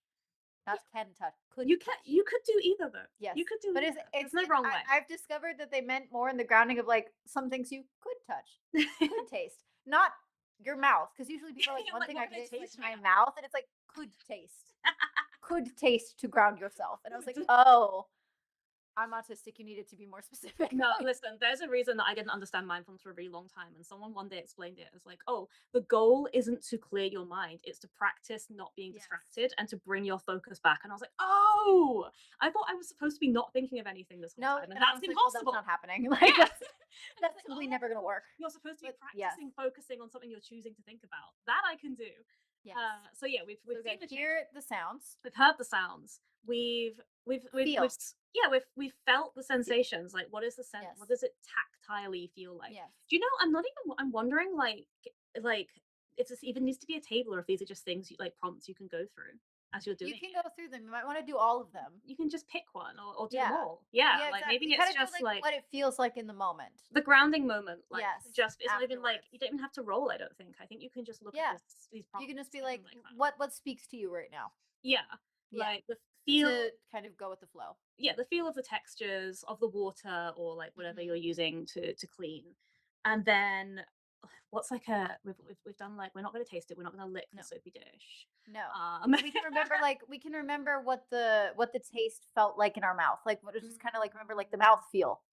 Yeah, not can touch, could touch. you could do either though. Yes. You could do But either. There's no wrong way. I've discovered that they meant more in the grounding of like some things you could touch, could taste, not your mouth. Because usually people are like, I'm one like, thing what I can can I taste is like taste right my now? mouth, and it's like could taste to ground yourself. And I was like, oh, I'm autistic. You needed to be more specific. No, listen, there's a reason that I didn't understand mindfulness for a really long time. And someone one day explained it as like, oh, the goal isn't to clear your mind, it's to practice not being Yes. distracted and to bring your focus back. And I was like, oh, I thought I was supposed to be not thinking of anything this whole No, time. And and I that's was like, well, that's not impossible. happening. Like Yes. And it's that's like, simply never gonna oh, work. you're supposed to be But yes, practicing focusing on something you're choosing to think about. That I can do. yes. So yeah, So we've we seen got the change. hear the sounds, We've heard the sounds. feel. Yeah, we've felt the Feel. sensations. Like, what is the scent? What Yes. does it tactilely feel like? Yes. Do you know? I'm not even. I'm wondering, like, if this even needs to be a table, or if these are just things like prompts you can go through as you're You doing can it. go through them. You might want to do all of them. You can just pick one, or do them Yeah. all. Yeah, Yeah, like exactly. maybe You it's gotta do, just like, like what it feels like in the moment. the grounding moment. Like, you can Yes, just. It's not even like afterwards. you don't even have to roll. I don't think. I think you can just look at Yeah. these You can prompts just be and like, like that. what speaks to you right now?" Yeah, Yeah, like the feel to kind of go with the flow. yeah, the feel of the textures of the water or like whatever you're Mhm. using to clean. And then what's like a we've done like we're not gonna taste it, we're not gonna lick the No. soapy dish. No. Um But we can remember, like, we can remember what the taste felt like in our mouth. Like, what is just kinda, like, remember, like, the Mm, mouth feel.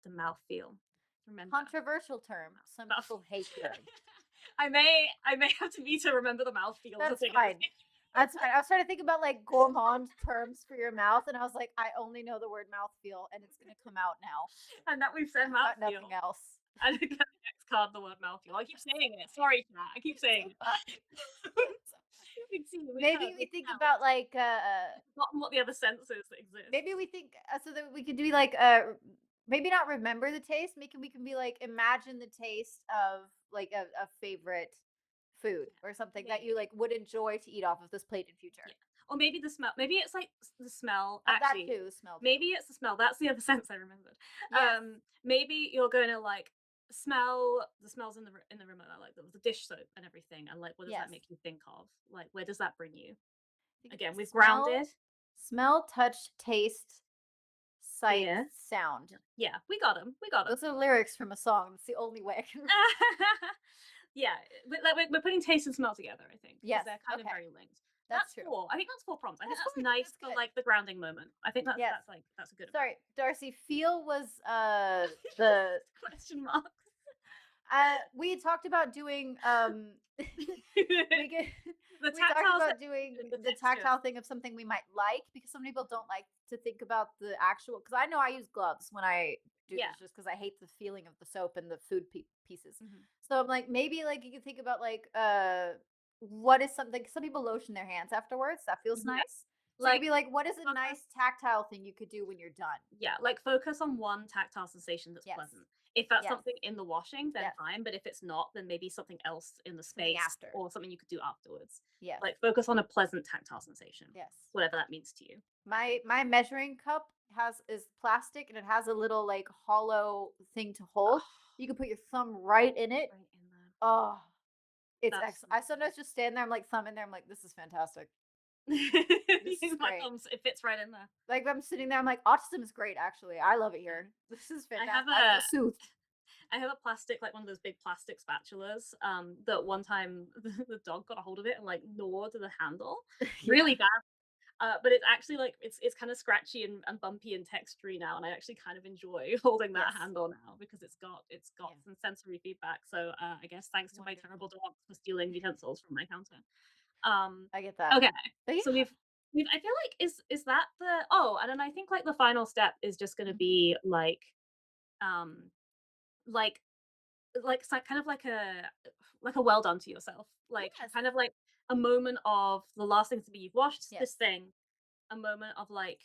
the mouth feel. Remember Controversial term. Some mouth. people hate hearing. I may have to be to remember the mouth feel as a That's thing in this fine. That's fine. I was trying to think about, like, gourmand terms for your mouth, and I was like, "I only know the word mouth feel, and it's gonna come out now. and that we've said I've mouth got nothing feel. else." And I get the next card the word mouth feel. I keep saying it. Sorry, chat. I keep It's so saying fun. it. It's so we see, we Maybe heard, we we think smell. about, like, We've forgotten what the other senses that exist. maybe we think, so that we could do, like, maybe not remember the taste, we can be like, imagine the taste of, like, a favorite food Yeah, or something that you, maybe. like, would enjoy to eat off of this plate in future. Yeah. Or maybe the smell. Maybe it's like the smell. That Actually, too, smell too. maybe it's the smell. That's the other sense I remembered. Yes, Maybe you're gonna like smell the smells in in the room, like the dish soap and everything, and like what does that yes. make you think of? Like where does that bring you? I think Again, we've it's grounded smell, touch, taste, sight, here. sound. Yeah, we got them. We got them. Those are lyrics from a song. That's the only way I can remember. Yeah, like we're putting taste and smell together, I think, because Yes, they're kind of okay, very linked. that's That's true. four. I think that's four prompts. I think That's that's fine, nice that's for good. like the grounding moment. I think Yes. that's a good amount. Sorry, Darcy, feel was, the Question marks. we talked about doing, we get The we talked tactile about doing sensation, the the textures. tactile thing of something we might like, because some people don't like to think about the actual, because I know I use gloves when I do Yeah. this, just because I hate the feeling of the soap and the food pieces. Mhm. So I'm like, maybe, like, you can think about, like, what is something, some people lotion their hands afterwards, that feels Yeah. nice. So you could Like be like, what is a focus nice tactile thing you could do when you're done? yeah, like focus on one tactile sensation that's Yes. pleasant. If that's Yes. something in the washing, then Yes. fine, but if it's not, then maybe something else in the Something space after. or something you could do afterwards. Yes. Like focus on a pleasant tactile sensation, Yes. whatever that means to you, I think. My measuring cup is plastic, and it has a little, like, hollow thing to hold. Oh, You can put your thumb right in it. right in there. Oh, it's That's excellent. so I sometimes just stand there, I'm like, thumb in there, I'm like, this is fantastic. This is use my great. thumbs, it fits right in there. Like, I'm sitting there, I'm like, autism is great, actually. I love it Yeah. here. This is I have fantastic. I feel a soothed. I have a plastic, like one of those big plastic spatulas. That one time the dog got a hold of it and like gnawed the handle Yeah. really bad. But it's actually like it's kind of scratchy and bumpy and textury now, and I actually kind of enjoy holding that Yes. handle now because it's got Yeah. some sensory feedback. So I guess thanks to my terrible Wonderful. dog for stealing utensils from my counter. Um, I get that. okay, But so yeah. we've I feel like is that the oh, and then I think like the final step is just going to Mhm. be um like kind of like a well done to yourself, like Yes. kind of like a moment of the last thing to be you've washed Yes. this thing, a moment of like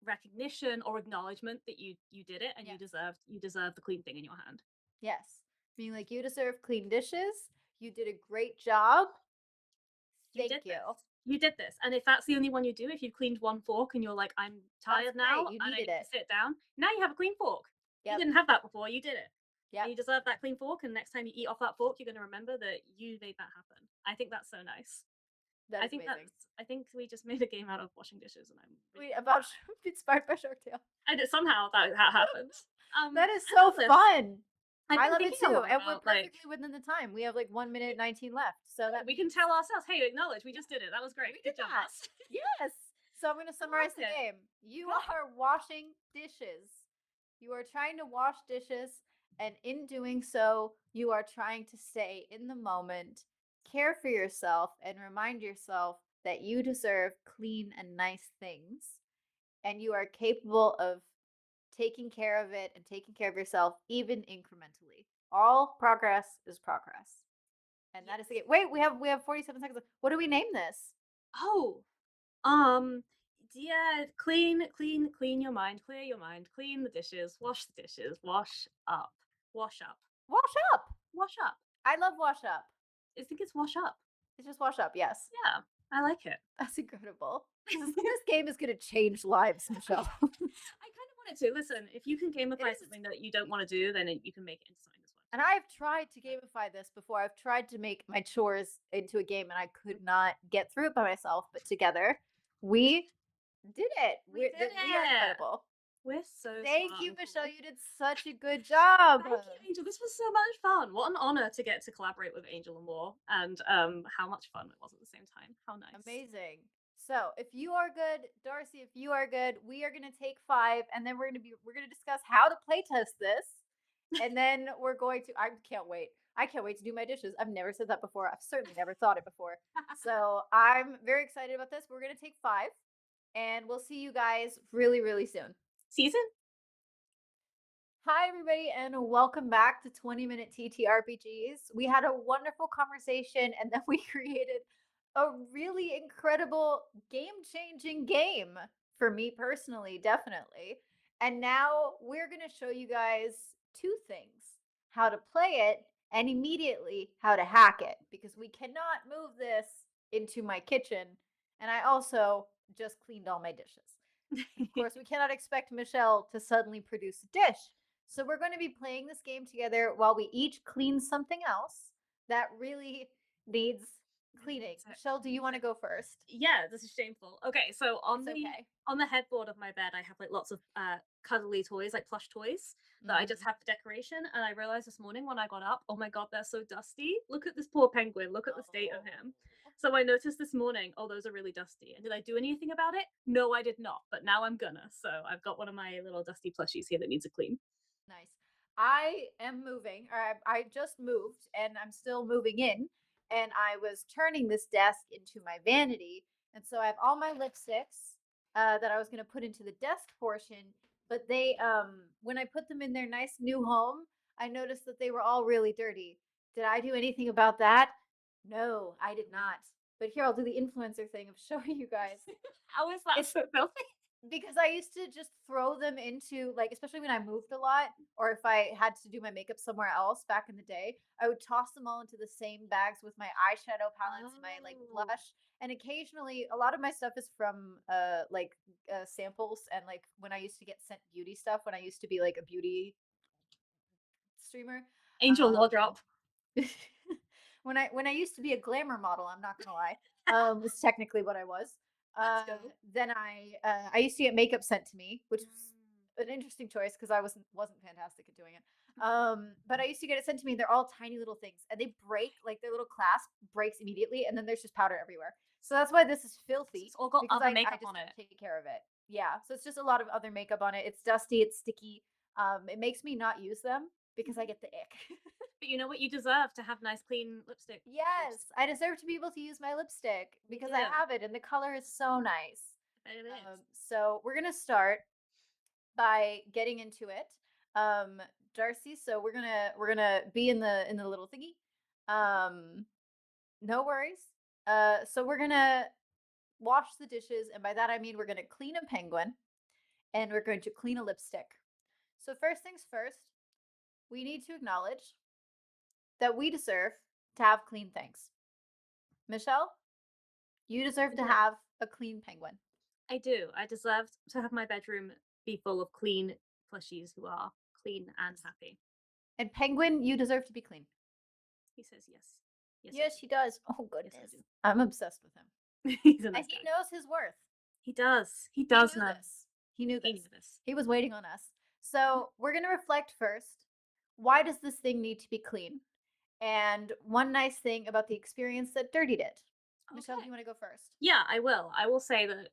recognition or acknowledgement that you did it and Yes. you deserve the clean thing in your hand. Yes. Being like, you deserve clean dishes. You did a great job. You did Thank you. this. You did this. And if that's the only one you do, if you've cleaned one fork and you're like, I'm That's tired now great. You and I needed need to it. sit down, now you have a clean fork. You Yep. didn't have that before, you did it. And Yep. you deserve that clean fork. And next time you eat off that fork, you're going to remember that you made that happen. I think that's so nice. That is amazing. I think we just made a game out of washing dishes, and I'm really We happy about about it. inspired by Shark Tale. And somehow that happened. That is I so love this. fun. I've I been love it thinking a too. lot And we're about like perfectly within the time. We have like 1 minute 19 left. So that we can means tell ourselves, hey, acknowledge we just did it. That was great. we did Good job, that. us. Yes. So I'm going to I summarize the love it. game. You Go. are washing dishes. You are trying to wash dishes. And in doing so, you are trying to stay in the moment, care for yourself, and remind yourself that you deserve clean and nice things. And you are capable of taking care of it and taking care of yourself, even incrementally. All progress is progress. And that is the Yes. game. Wait, we have 47 seconds. What do we name this? Oh, um, yeah, clean your mind, clear your mind, clean the dishes, wash up, Wash up. wash up. I love wash up. I think it's wash up. It's just wash up. Yes. Yeah, I like it. That's incredible. This game is going to change lives, Michelle. I kind of wanted to listen. If you can It gamify is. something that you don't want to do, then you can make it into something that's fun. And I've tried to gamify this before. I've tried to make my chores into a game and I could not get through it by myself, but together we did it. We did We are it! incredible. We're so Thank smart you, and Michelle. cool. You did such a good job. Thank you, Angel. This was so much fun. What an honor to get to collaborate with Angel and More, and how much fun it was at the same time. How nice. Amazing. So, if you are good, Darcy, if you are good, we are going to take 5 and then we're going to discuss how to playtest this. And then we're going to I can't wait. I can't wait to do my dishes. I've never said that before. I've certainly never thought it before. So, I'm very excited about this. We're going to take 5 and we'll see you guys really really soon. Season? Hi, everybody, and welcome back to 20-Minute TTRPGs. We had a wonderful conversation, and then we created a really incredible game changing game for me personally, definitely. And now we're going to show you guys two things: how to play it and immediately how to hack it, because we cannot move this into my kitchen. And I also just cleaned all my dishes. And of course, we cannot expect Michelle to suddenly produce a dish. So we're going to be playing this game together while we each clean something else that really needs Really cleaning. needs it. Michelle, do you want to go first? Yeah, this is shameful. Okay, so It's okay. on the headboard of my bed, I have like lots of cuddly toys, like plush toys that I just Hmm. have for decoration. And I realized this morning when I got up, oh my god, they're so dusty. Look at this poor penguin. Look at the state of him. Oh, So I noticed this morning, oh, those are really dusty. And did I do anything about it? No, I did not. But now I'm gonna. So I've got one of my little dusty plushies here that needs a clean. nice. I am moving, or I just moved, and I'm still moving in. And I was turning this desk into my vanity, and so I have all my lipsticks that I was going to put into the desk portion. But when I put them in their nice new home, I noticed that they were all really dirty. Did I do anything about that? No, I did No. not. But here, I'll do the influencer thing of showing you guys. How is that It's so filthy? because I used to just throw them into, like, especially when I moved a lot, or if I had to do my makeup somewhere else back in the day, I would toss them all into the same bags with my eyeshadow palettes, my like Oh. blush, and occasionally a lot of my stuff is from samples, and like when I used to get sent beauty stuff when I used to be like a beauty streamer. Angel law Um drop. when I used to be a glamour model, I'm not gonna lie, was technically what I was. Let's Uh, go. then I used to get makeup sent to me, which Mm. was an interesting choice because I wasn't fantastic at doing it. But I used to get it sent to me. They're all tiny little things, and they break, like their little clasp breaks immediately, and then there's just powder everywhere. So that's why this is So filthy, it's all got because other I makeup just on don't it. take care of it. Yeah, so it's just a lot of other makeup on it. It's dusty, it's sticky. It makes me not use them because I Mhm. get the ick. But you know what? You deserve to have nice, clean lipstick Yes, lips. I deserve to be able to use my lipstick You because I do. have it and the color is so nice. It is. So we're gonna start by getting into it. Um, Darcy, so we're gonna be in the little thingy. Um, no worries. So we're gonna wash the dishes, and by that I mean we're gonna clean a penguin and we're going to clean a lipstick. So first things first, we need to acknowledge that we deserve to have clean things. Michelle, you deserve I to do. have a clean penguin. I do. I deserve to have my bedroom be full of clean plushies who are clean and Yes. happy. And penguin, you deserve to be clean. He says yes. Yes, I Yes, do. he does. Oh Yes, I goodness. do. I'm obsessed with him. He's a And nice he guy. knows his worth. He does. He He does knew know. this. He knew He knew this. this. He was waiting on us. Mhm. So, we're going to reflect first. Why does this thing need to be clean? And one nice thing about the experience that dirtied it. Michelle, do Okay. you want to go first? Yeah, I will. I will say that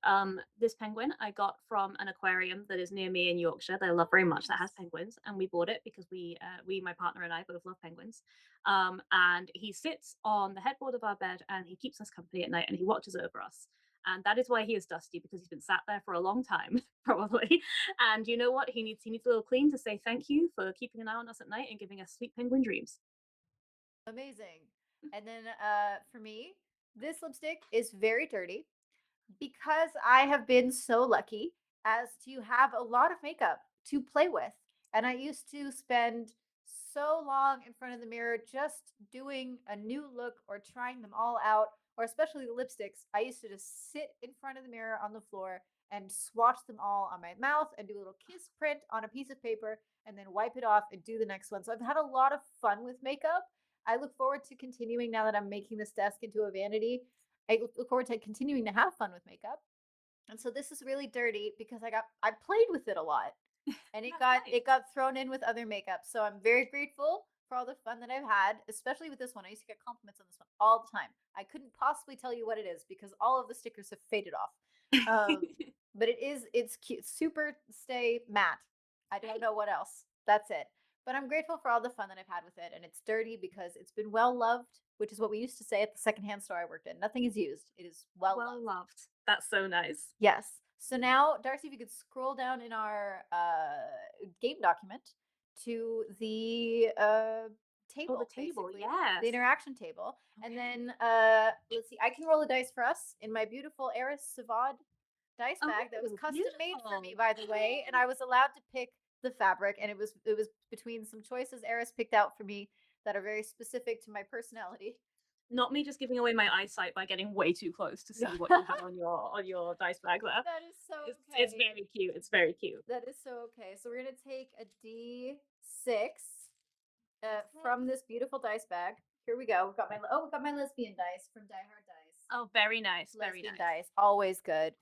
this penguin I got from an aquarium that is near me in Yorkshire that I love very Oh, much that has nice. penguins, and we bought it because we my partner and I both love penguins. And he sits on the headboard of our bed and he keeps us company at night and he watches over us. And that is why he is dusty because he's been sat there for a long time, probably. And you know what? He needs a little clean to say thank you for keeping an eye on us at night and giving us sweet penguin dreams. Amazing. And then for me, this lipstick is very dirty because I have been so lucky as to have a lot of makeup to play with. And I used to spend so long in front of the mirror just doing a new look or trying them all out or especially the lipsticks, I used to just sit in front of the mirror on the floor and swatch them all on my mouth and do a little kiss print on a piece of paper and then wipe it off and do the next one. So I've had a lot of fun with makeup. I look forward to continuing now that I'm making this desk into a vanity. I look forward to continuing to have fun with makeup. And so this is really dirty because I played with it a lot and That's nice. it got thrown in with other makeup. So I'm very grateful for all the fun that I've had, especially with this one. I used to get compliments on this one all the time. I couldn't possibly tell you what it is because all of the stickers have faded off. Um, but it's cute, super stay matte. I don't know what else. That's it. But I'm grateful for all the fun that I've had with it, and it's dirty because it's been well loved, which is what we used to say at the secondhand store I worked in. Nothing is used; it is well Well loved. loved. That's so nice. Yes. So now, Darcy, if you could scroll down in our game document to the Oh, the table, table, basically, the yes. interaction table. And Okay. then let's see, I can roll a dice for us in my beautiful Eris Savad dice bag that was Oh, custom made for me, beautiful. by the way. And I was allowed to pick the fabric, and it was between some choices Eris picked out for me that are very specific to my personality. Not me just giving away my eyesight by getting way too close to No. see what you have on your dice bag there. That is so It's okay. very cute. It's very cute. That is so okay. So we're gonna take a D6 from this beautiful dice bag. Here we go. We got my lesbian dice from Die Hard Dice. Oh, very nice. Very Lesbian nice. dice, always good.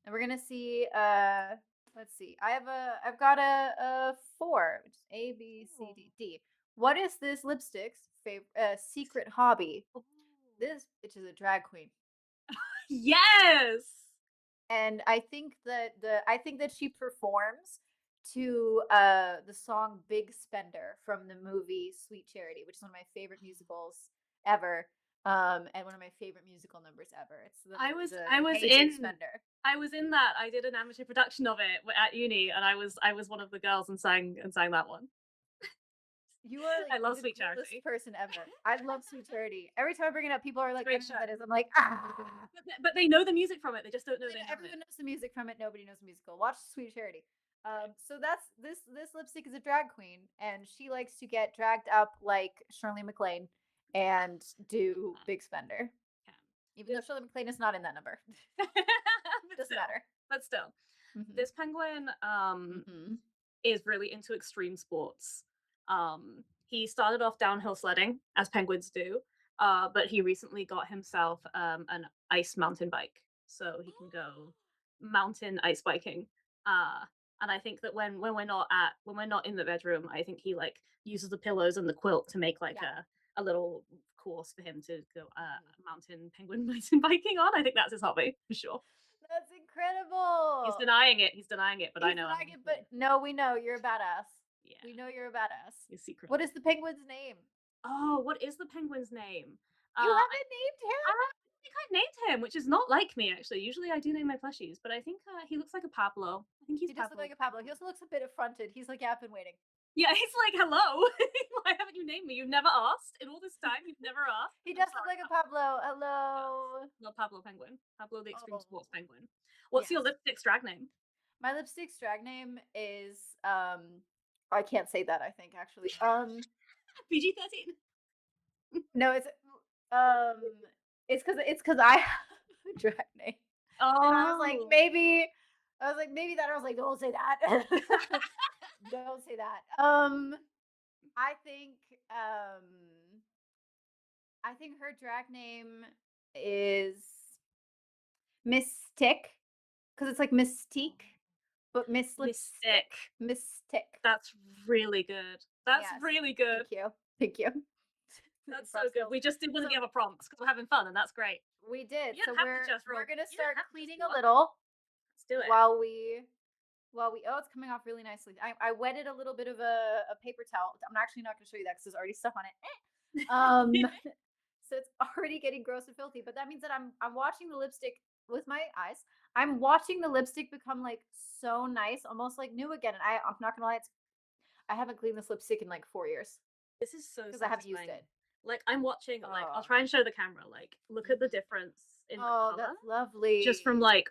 And we're gonna see. Let's see. I've got a four, which is A, B, C, Oh. D, D. What is this lipstick's favorite secret hobby? Oh. This bitch is a drag queen. Yes! And I think that she performs to the song Big Spender from the movie Sweet Charity, which is one of my favorite musicals ever. And one of my favorite musical numbers ever. It's the I was Hey Big in Spender. I was in that. I did an amateur production of it at uni, and I was one of the girls and sang that one. You are like I love the Sweet coolest Charity. person ever. I love Sweet Charity. Every time I bring it up, people are It's a like, I great don't know show. what that is. I'm like, ah. But they know the music from it. They just don't know They they know, have it. everyone knows the music from it. Nobody knows the musical. Watch Sweet Charity. So that's this lipstick is a drag queen, and she likes to get dragged up like Shirley MacLaine and do Can. Big Spender. Can. Even though This Shirley MacLaine is not in that number, but doesn't still. matter. But still. Hmm. This penguin Hmm. is really into extreme sports. He started off downhill sledding, as penguins do, but he recently got himself an ice mountain bike, so he can go mountain ice biking. And I think that when we're not in the bedroom, I think he like uses the pillows and the quilt to make like Yeah. a little course for him to go Hmm. mountain penguin mountain biking on. I think that's his hobby for sure. That's incredible. He's denying it. He's denying it, but I He's know I'm denying with it, but him. no, we know you're a badass. Yeah, We know you're a badass. he's What secretly. is the penguin's name? Oh, what is the penguin's name? You I haven't named I him? don't think I've named him, which is not like me actually. Usually I do name my plushies, but I think he looks like a Pablo. I think he's He does look Pablo like the a Pablo. He penguin. also looks a bit affronted. He's like, yeah, I've been waiting. Yeah, he's like, hello. Why haven't you named me? You've never asked in all this time. You've never asked. He I'm does look sorry, like a Pablo. Pablo. He does. Hello. Love Pablo Penguin. Pablo the extreme Oh, sports penguin. What's your yes. lipstick's drag name? My lipstick's drag name is I can't say that, I think, actually. PG-13. No, um it's cuz I have a drag name. And Oh. I was like maybe that I was like don't say that. Don't say that. I think um I think her drag name is Mystique because it's like Mystique, but Miss Lipstick. Mystic. Mystique. That's really good. That's Yes. really Thank good. you. Thank you. That's so Improv good. skills. We just did one of So the other prompts because we're having fun, and that's great. we did. You So don't have to just we're roll. gonna You don't start have to just cleaning do a one. little Let's do it. while we oh it's coming off really nicely. I wetted a little bit of a paper towel. I'm actually not gonna show you that because there's already stuff on it. So it's already getting gross and filthy. But that means that I'm watching the lipstick with my eyes. I'm watching the lipstick become like so nice, almost like new again. And I'm not gonna lie, I haven't cleaned this lipstick in like 4 years This is so because I haven't used satisfying. it. Like I'm watching, like I'll Oh, try and show the camera. Like, look at the mhm. difference in the Oh, color that's just from lovely. like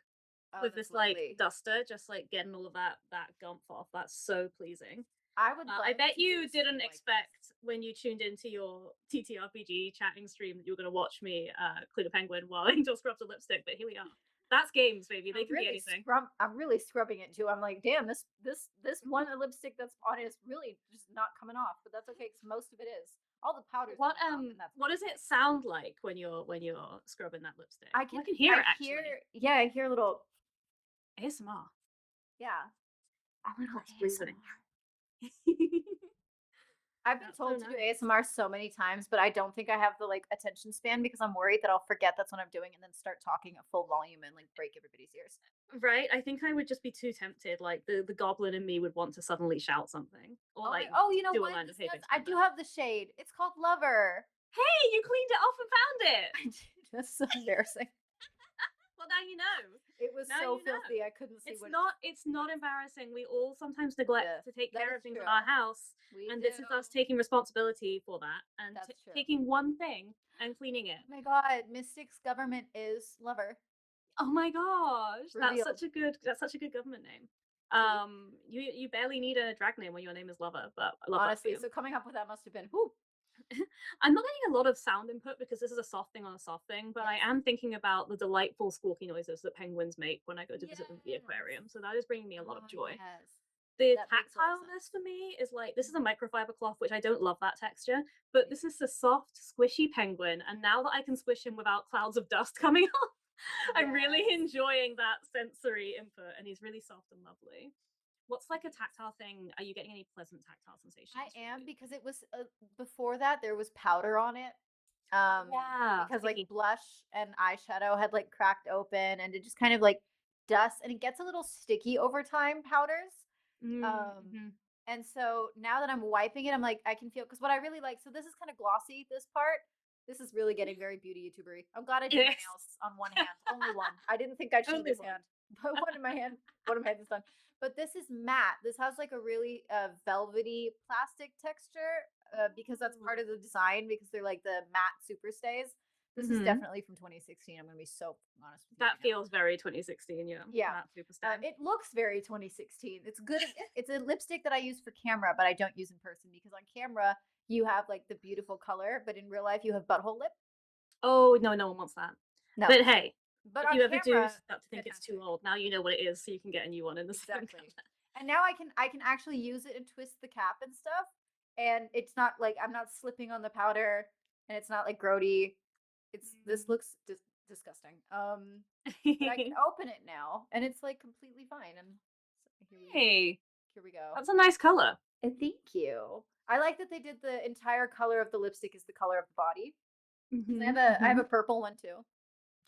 Oh, with that's this like lovely. duster, just like getting all of that gump off. That's so pleasing. I would I love bet to do you a stream didn't like this. expect when you tuned into your TTRPG chatting stream that you were going to watch me clean a penguin while Angel scrubs a lipstick, but here we are. That's games, baby. They can be anything. I'm really scrubbing it too. I'm like, damn, this one lipstick that's on it is really just not coming off, but that's okay because most of it is. All the powder's What coming off, and that's what pretty does it okay. sound like when you're scrubbing that lipstick? I Oh, I can can hear I it hear actually. yeah, I hear a little ASMR. yeah, A little that's listening. ASMR. I've been That's so told to do nice. ASMR so many times, but I don't think I have the like attention span because I'm worried that I'll forget that's what I'm doing and then start talking at full volume and like break everybody's ears. Right? I think I would just be too tempted. Like the goblin in me would want to suddenly shout something or Oh my like oh, you know do a what? line of This hey does big I do spender. have the shade. It's called Lover. Hey, you cleaned it off and found it. I did. That's so embarrassing. Well, now you know. It was Now so you know. filthy. I couldn't see what It's not embarrassing. We all sometimes neglect yeah, to take that care is of things in true. our house, We and do. this is us taking responsibility for that and That's true. taking one thing and cleaning it. Oh my god, Mystic's government is Lover. Oh my gosh, Revealed. that's such a good government name. See? You barely need a drag name when your name is Lover, but I love that for Honestly, you. so coming up with that must have been whoo. I'm not getting a lot of sound input because this is a soft thing on a soft thing, but I Yes. am thinking about the delightful squawky noises that penguins make when I go to visit them at the Yes. aquarium. So that is bringing me a lot of Oh joy. yes. The That makes a lot of tactileness sense. for me is like this is a microfiber cloth, which I don't love that texture, but Me this neither. is a soft, squishy penguin. And now that I can squish him without clouds of dust coming off, I'm really Yes. enjoying that sensory input. And he's really soft and lovely. What's like a tactile thing? Are you getting any pleasant tactile I sensations from am it? because it was before that there was powder on it. Oh Um, yeah, because like sticky. blush and eyeshadow had like cracked open and it just kind of like dust and it gets a little sticky over time, powders. Um, Mm-hmm. and so now that I'm wiping it, I'm like, I can feel because what I really like, so this is kind of glossy, this part. This is really getting very beauty YouTubery. I'm glad I did my Yes. nails on one hand, only one. I didn't think I'd show Only this one. hand, but one in my hand, one of my hands is done. But this is matte. This has like a really velvety plastic texture because that's part Ooh. of the design because they're like the matte super stays. This is Mhm. definitely from 2016. I'm gonna be so honest with you That right now. feels very 2016, yeah. Yeah. Matte Superstay. It looks very 2016. It's good. It's a lipstick that I use for camera, but I don't use in person because on camera you have like the beautiful color, but in real life you have butthole lip. Oh, no, no one wants that. No, But hey, but if on you ever do camera, start to think it's too fantastic. old, now you know what it is, so you can get a new one in the same Exactly. color. And now I can actually use it and twist the cap and stuff, and it's not like I'm not slipping on the powder, and it's not like grody. It's this Mm. looks disgusting. But I can open it now, and it's like completely fine. And so Hey, here we go. that's a nice color. Thank you. I like that they did the entire color of the lipstick is the color of the body. Because Mhm, I have a mhm. purple one too.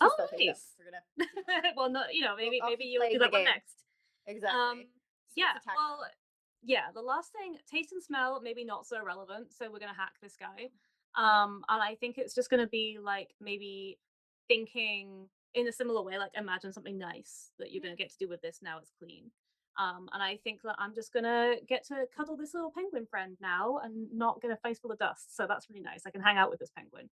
Oh, Just okay, yeah, nice. we're gonna see that. Well, no, I'll maybe keep you'll do playing the that one game. next. Exactly. Um, So yeah, what's the well, tactile? yeah, the last thing, taste and smell, maybe not so relevant, so we're gonna hack this guy. Yeah. And I think it's just gonna be like maybe thinking in a similar way, like imagine something nice that you're Yeah. gonna get to do with this now it's clean. And I think that I'm just gonna get to cuddle this little penguin friend now and not get a face full of dust. So that's really nice. I can hang out with this penguin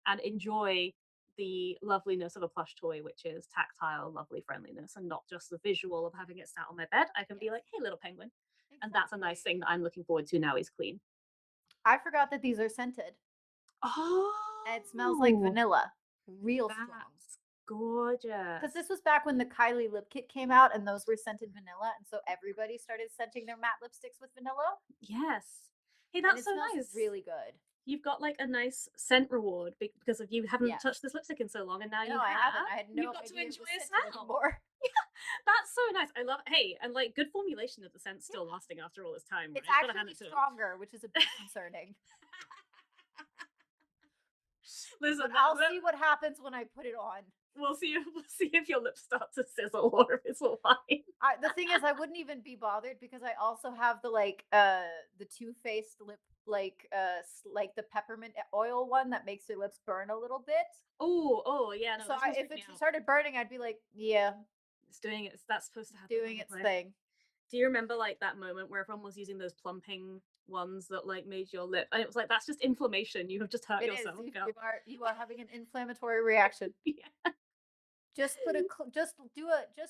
and enjoy the loveliness of a plush toy, which is tactile, lovely friendliness, and not just the visual of having it sat on my bed. I can be Yes. like, hey, little penguin. And that's a nice Exactly. thing that I'm looking forward to now he's clean. I forgot that these are scented. And it smells like Oh, vanilla. Real strong. that's Because gorgeous. this was back when the Kylie lip kit came out and those were scented vanilla. And so everybody started scenting their matte lipsticks with vanilla. Yes. Hey, And that's it so smells nice. really good. You've got like a nice scent reward because of you haven't Yes. touched this lipstick in so long, and now No, you I haven't. have. I had And you've no got to idea it enjoy was a scented smell. anymore. That's so nice. I love. Hey, and like good formulation of the scent Yeah. still lasting after all this time, It's right? Gotta hand actually it to him. stronger, which is a bit concerning. Listen, But I'll see what happens when I put it on. we'll see. We'll see if your lips start to sizzle or if it's all fine. The thing is, I wouldn't even be bothered because I also have the Too Faced lip like the peppermint oil one that makes your lips burn a little bit. Oh, oh yeah. No, So this one's if freaked me it out. started burning, I'd be like, yeah, It's doing it. That's supposed to it's happen doing on the its play. thing. Do you remember like that moment where everyone was using those plumping ones that like made your lip, and it was like that's just inflammation. You have just hurt It is. yourself. Go. You are having an inflammatory reaction. Yeah. Just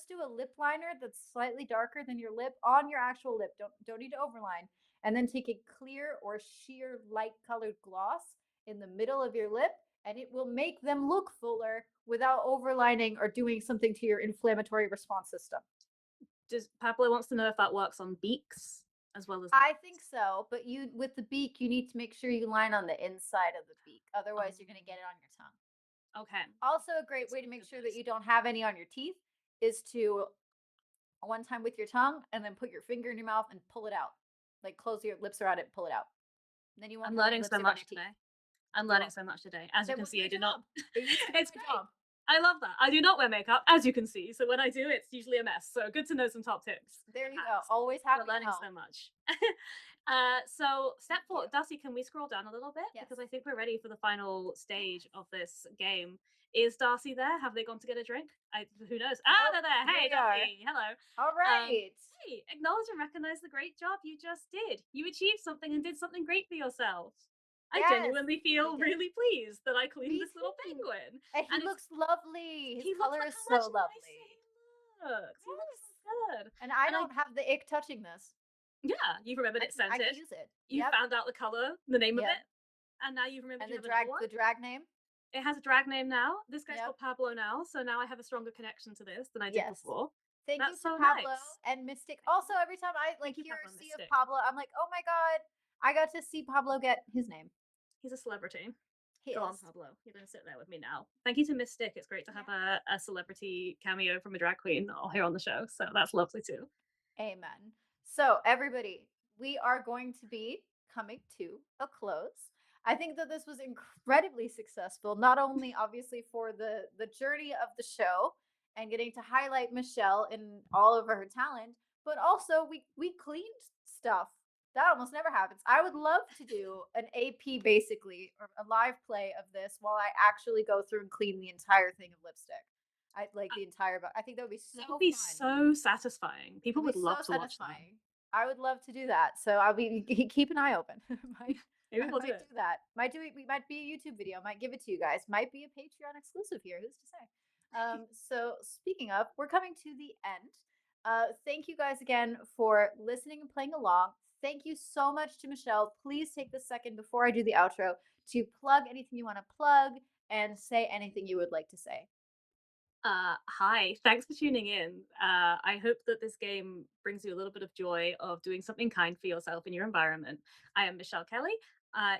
do a lip liner that's slightly darker than your lip on your actual lip. Don't need to overline. And then take a clear or sheer light colored gloss in the middle of your lip, and it will make them look fuller without overlining or doing something to your inflammatory response system. Just Pablo wants to know if that works on beaks as well as lips. I think so, but you with the beak, you need to make sure you line on the inside of the beak. Otherwise, you're going to get it on your tongue. Okay. Also, a great Let's way to look make at sure that this. you don't have any on your teeth is to one time with your tongue and then put your finger in your mouth and pull it out. Like close your lips around it and pull it out. And then you won't I'm have any learning so lipstick on much your teeth. today. I'm You're learning so welcome. much today. As you Then can well, see, I good do not. job. It used to be It's my great. job. I love that. I do not wear makeup, as you can see. So when I do, it's usually a mess. So good to know some top tips There and you go. hacks. Always We're happy to learning help. so much. So step Thank four, you. Darcy, can we scroll down a little bit Yes. because I think we're ready for the final stage Yes. of this game. Is Darcy there? Have they gone to get a drink? Who knows? Ah, Oh, they're there. here Hey, we are. Darcy. Hello. All right. Hey, acknowledge and recognize the great job you just did. You achieved something and did something great for yourself. I Yes, genuinely we feel did. really pleased that I cleaned Me this little too. penguin. And he And it's looks lovely. His he looks color like is how much so nicer lovely. he looks. He looks Yes. so good. And I And I don't have the ick touching this. yeah, you've remembered it's I can scented. use it. You Yep. found out the color, the name of Yep. it, and now you've remembered And you have another one. the drag name. It has a drag name now. This guy's Yep. called Pablo now, so now I have a stronger connection to this than I did Yes. before. Thank you That's to so Pablo nice. and Mystic. Thank Also, you. every time I like Thank you, hear Pablo or see of Mystic. Pablo, I'm like, oh my god, I got to see Pablo get his name. He's a celebrity. He Go on, is. Pablo. You're going to sit there with me now. Thank you to Mystic. It's great to have Yes. a celebrity cameo from a drag queen all here on the show. So that's lovely too. Amen. So, everybody, we are going to be coming to a close. I think that this was incredibly successful, not only obviously for the journey of the show and getting to highlight Michelle in all of her talent, but also we cleaned stuff. That almost never happens. I would love to do an AP basically or a live play of this while I actually go through and clean the entire thing of lipstick. I like the entire I think that would be That would so be fun. so satisfying. People It'd be would so love to watch that. satisfying. I would love to do that. So I'll be keep an eye open. might Maybe I we'll do might it. do that. Might do it. We might be a YouTube video. Might give it to you guys. Might be a Patreon exclusive here. Who's to say? So speaking of, we're coming to the end. Thank you guys again for listening and playing along. Thank you so much to Michelle. Please take the second before I do the outro to plug anything you want to plug and say anything you would like to say. Hi, thanks for tuning in. I hope that this game brings you a little bit of joy of doing something kind for yourself in your environment. I am Michelle Kelly.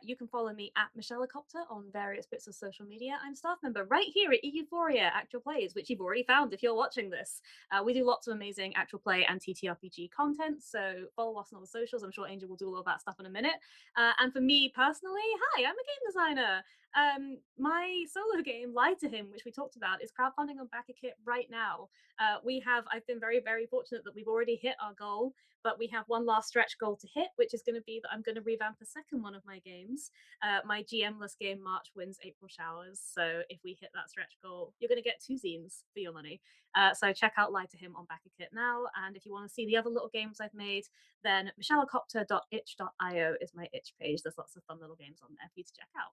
You can follow me at Michellecopter on various bits of social media. I'm staff member right here at Euphoria Actual Plays, which you've already found if you're watching this. We do lots of amazing actual play and TTRPG content, so follow us on all the socials. I'm sure Angel will do all of that stuff in a minute. And for me personally, hi, I'm a game designer. My solo game, Lie to Him, which we talked about, is crowdfunding on BackerKit right now. I've been very, very fortunate that we've already hit our goal, but we have one last stretch goal to hit, which is going to be that I'm going to revamp a second one of my games. My GMless game, March Wins April Showers. So if we hit that stretch goal, you're going to get two zines for your money. So check out Lie to Him on BackerKit now. And if you want to see the other little games I've made, then michellecopter.itch.io is my itch page. There's lots of fun little games on there for you to check out.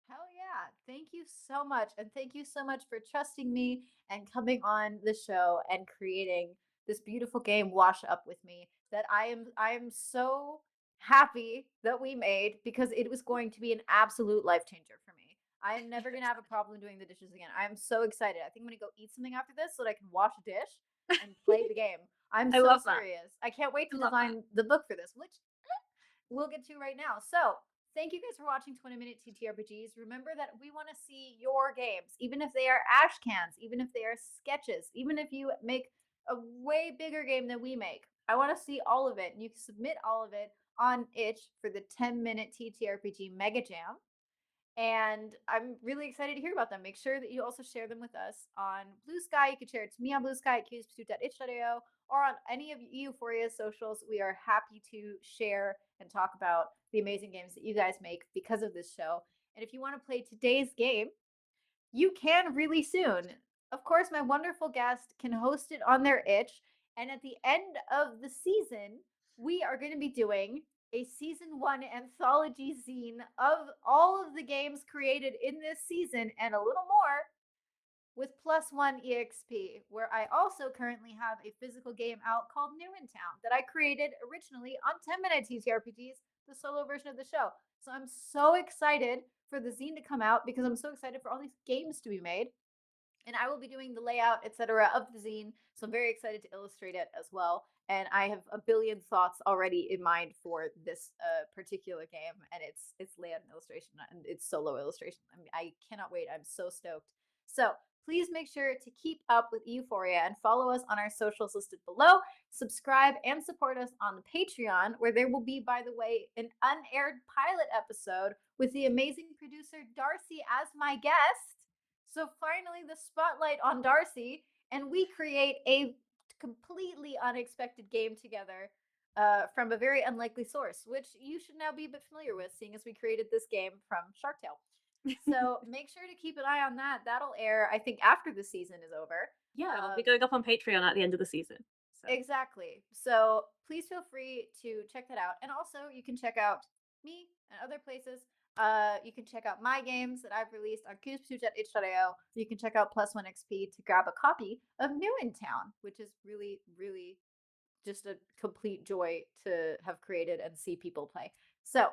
Hell yeah. Thank you so much. And thank you so much for trusting me and coming on the show and creating this beautiful game Wash Up with me that I am so happy that we made because it was going to be an absolute life changer for me. I am never going to have a problem doing the dishes again. I am so excited. I think I'm going to go eat something after this so that I can wash a dish and play the game. I'm I so love that. serious. I can't wait I to love that. design the book for this, which we'll get to right now. So, thank you guys for watching 20-minute TTRPGs. Remember that we want to see your games, even if they are ash cans, even if they are sketches, even if you make a way bigger game than we make. I want to see all of it. And you can submit all of it on itch for the 10-minute TTRPG Mega Jam. And I'm really excited to hear about them. Make sure that you also share them with us on Blue Sky. You can share it to me on Blue Sky at cubespursuit.itch.io or on any of Euphoria's socials. We are happy to share and talk about the amazing games that you guys make because of this show. And if you want to play today's game, you can really soon. Of course, my wonderful guest can host it on their itch. And at the end of the season, we are going to be doing a season one anthology zine of all of the games created in this season and a little more with +1 EXP, where I also currently have a physical game out called New in Town that I created originally on 10-minute TTRPGs, the solo version of the show. So I'm so excited for the zine to come out because I'm so excited for all these games to be made, and I will be doing the layout, etc., of the zine. So I'm very excited to illustrate it as well. And I have a billion thoughts already in mind for this particular game, and it's layout and illustration, and it's solo illustration. I mean, I cannot wait. I'm so stoked. So please make sure to keep up with Euphoria and follow us on our socials listed below. Subscribe and support us on the Patreon, where there will be, by the way, an unaired pilot episode with the amazing producer Darcy as my guest. So finally, the spotlight on Darcy, and we create a completely unexpected game together from a very unlikely source, which you should now be a bit familiar with, seeing as we created this game from Shark Tale. So make sure to keep an eye on that. That'll air, I think, after the season is over. Yeah, it'll be Um, going up on Patreon at the end of the season. So Exactly. So please feel free to check that out. And also, you can check out me and other places. You can check out my games that I've released on itch.io. You can check out +1 XP to grab a copy of New in Town, which is really, really just a complete joy to have created and see people play. So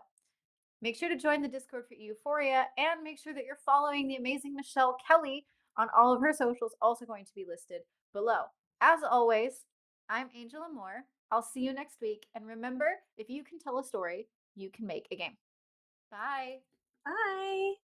make sure to join the Discord for Euphoria and make sure that you're following the amazing Michelle Kelly on all of her socials, also going to be listed below. As always, I'm Angel Amore. I'll see you next week. And remember, if you can tell a story, you can make a game. Bye. bye.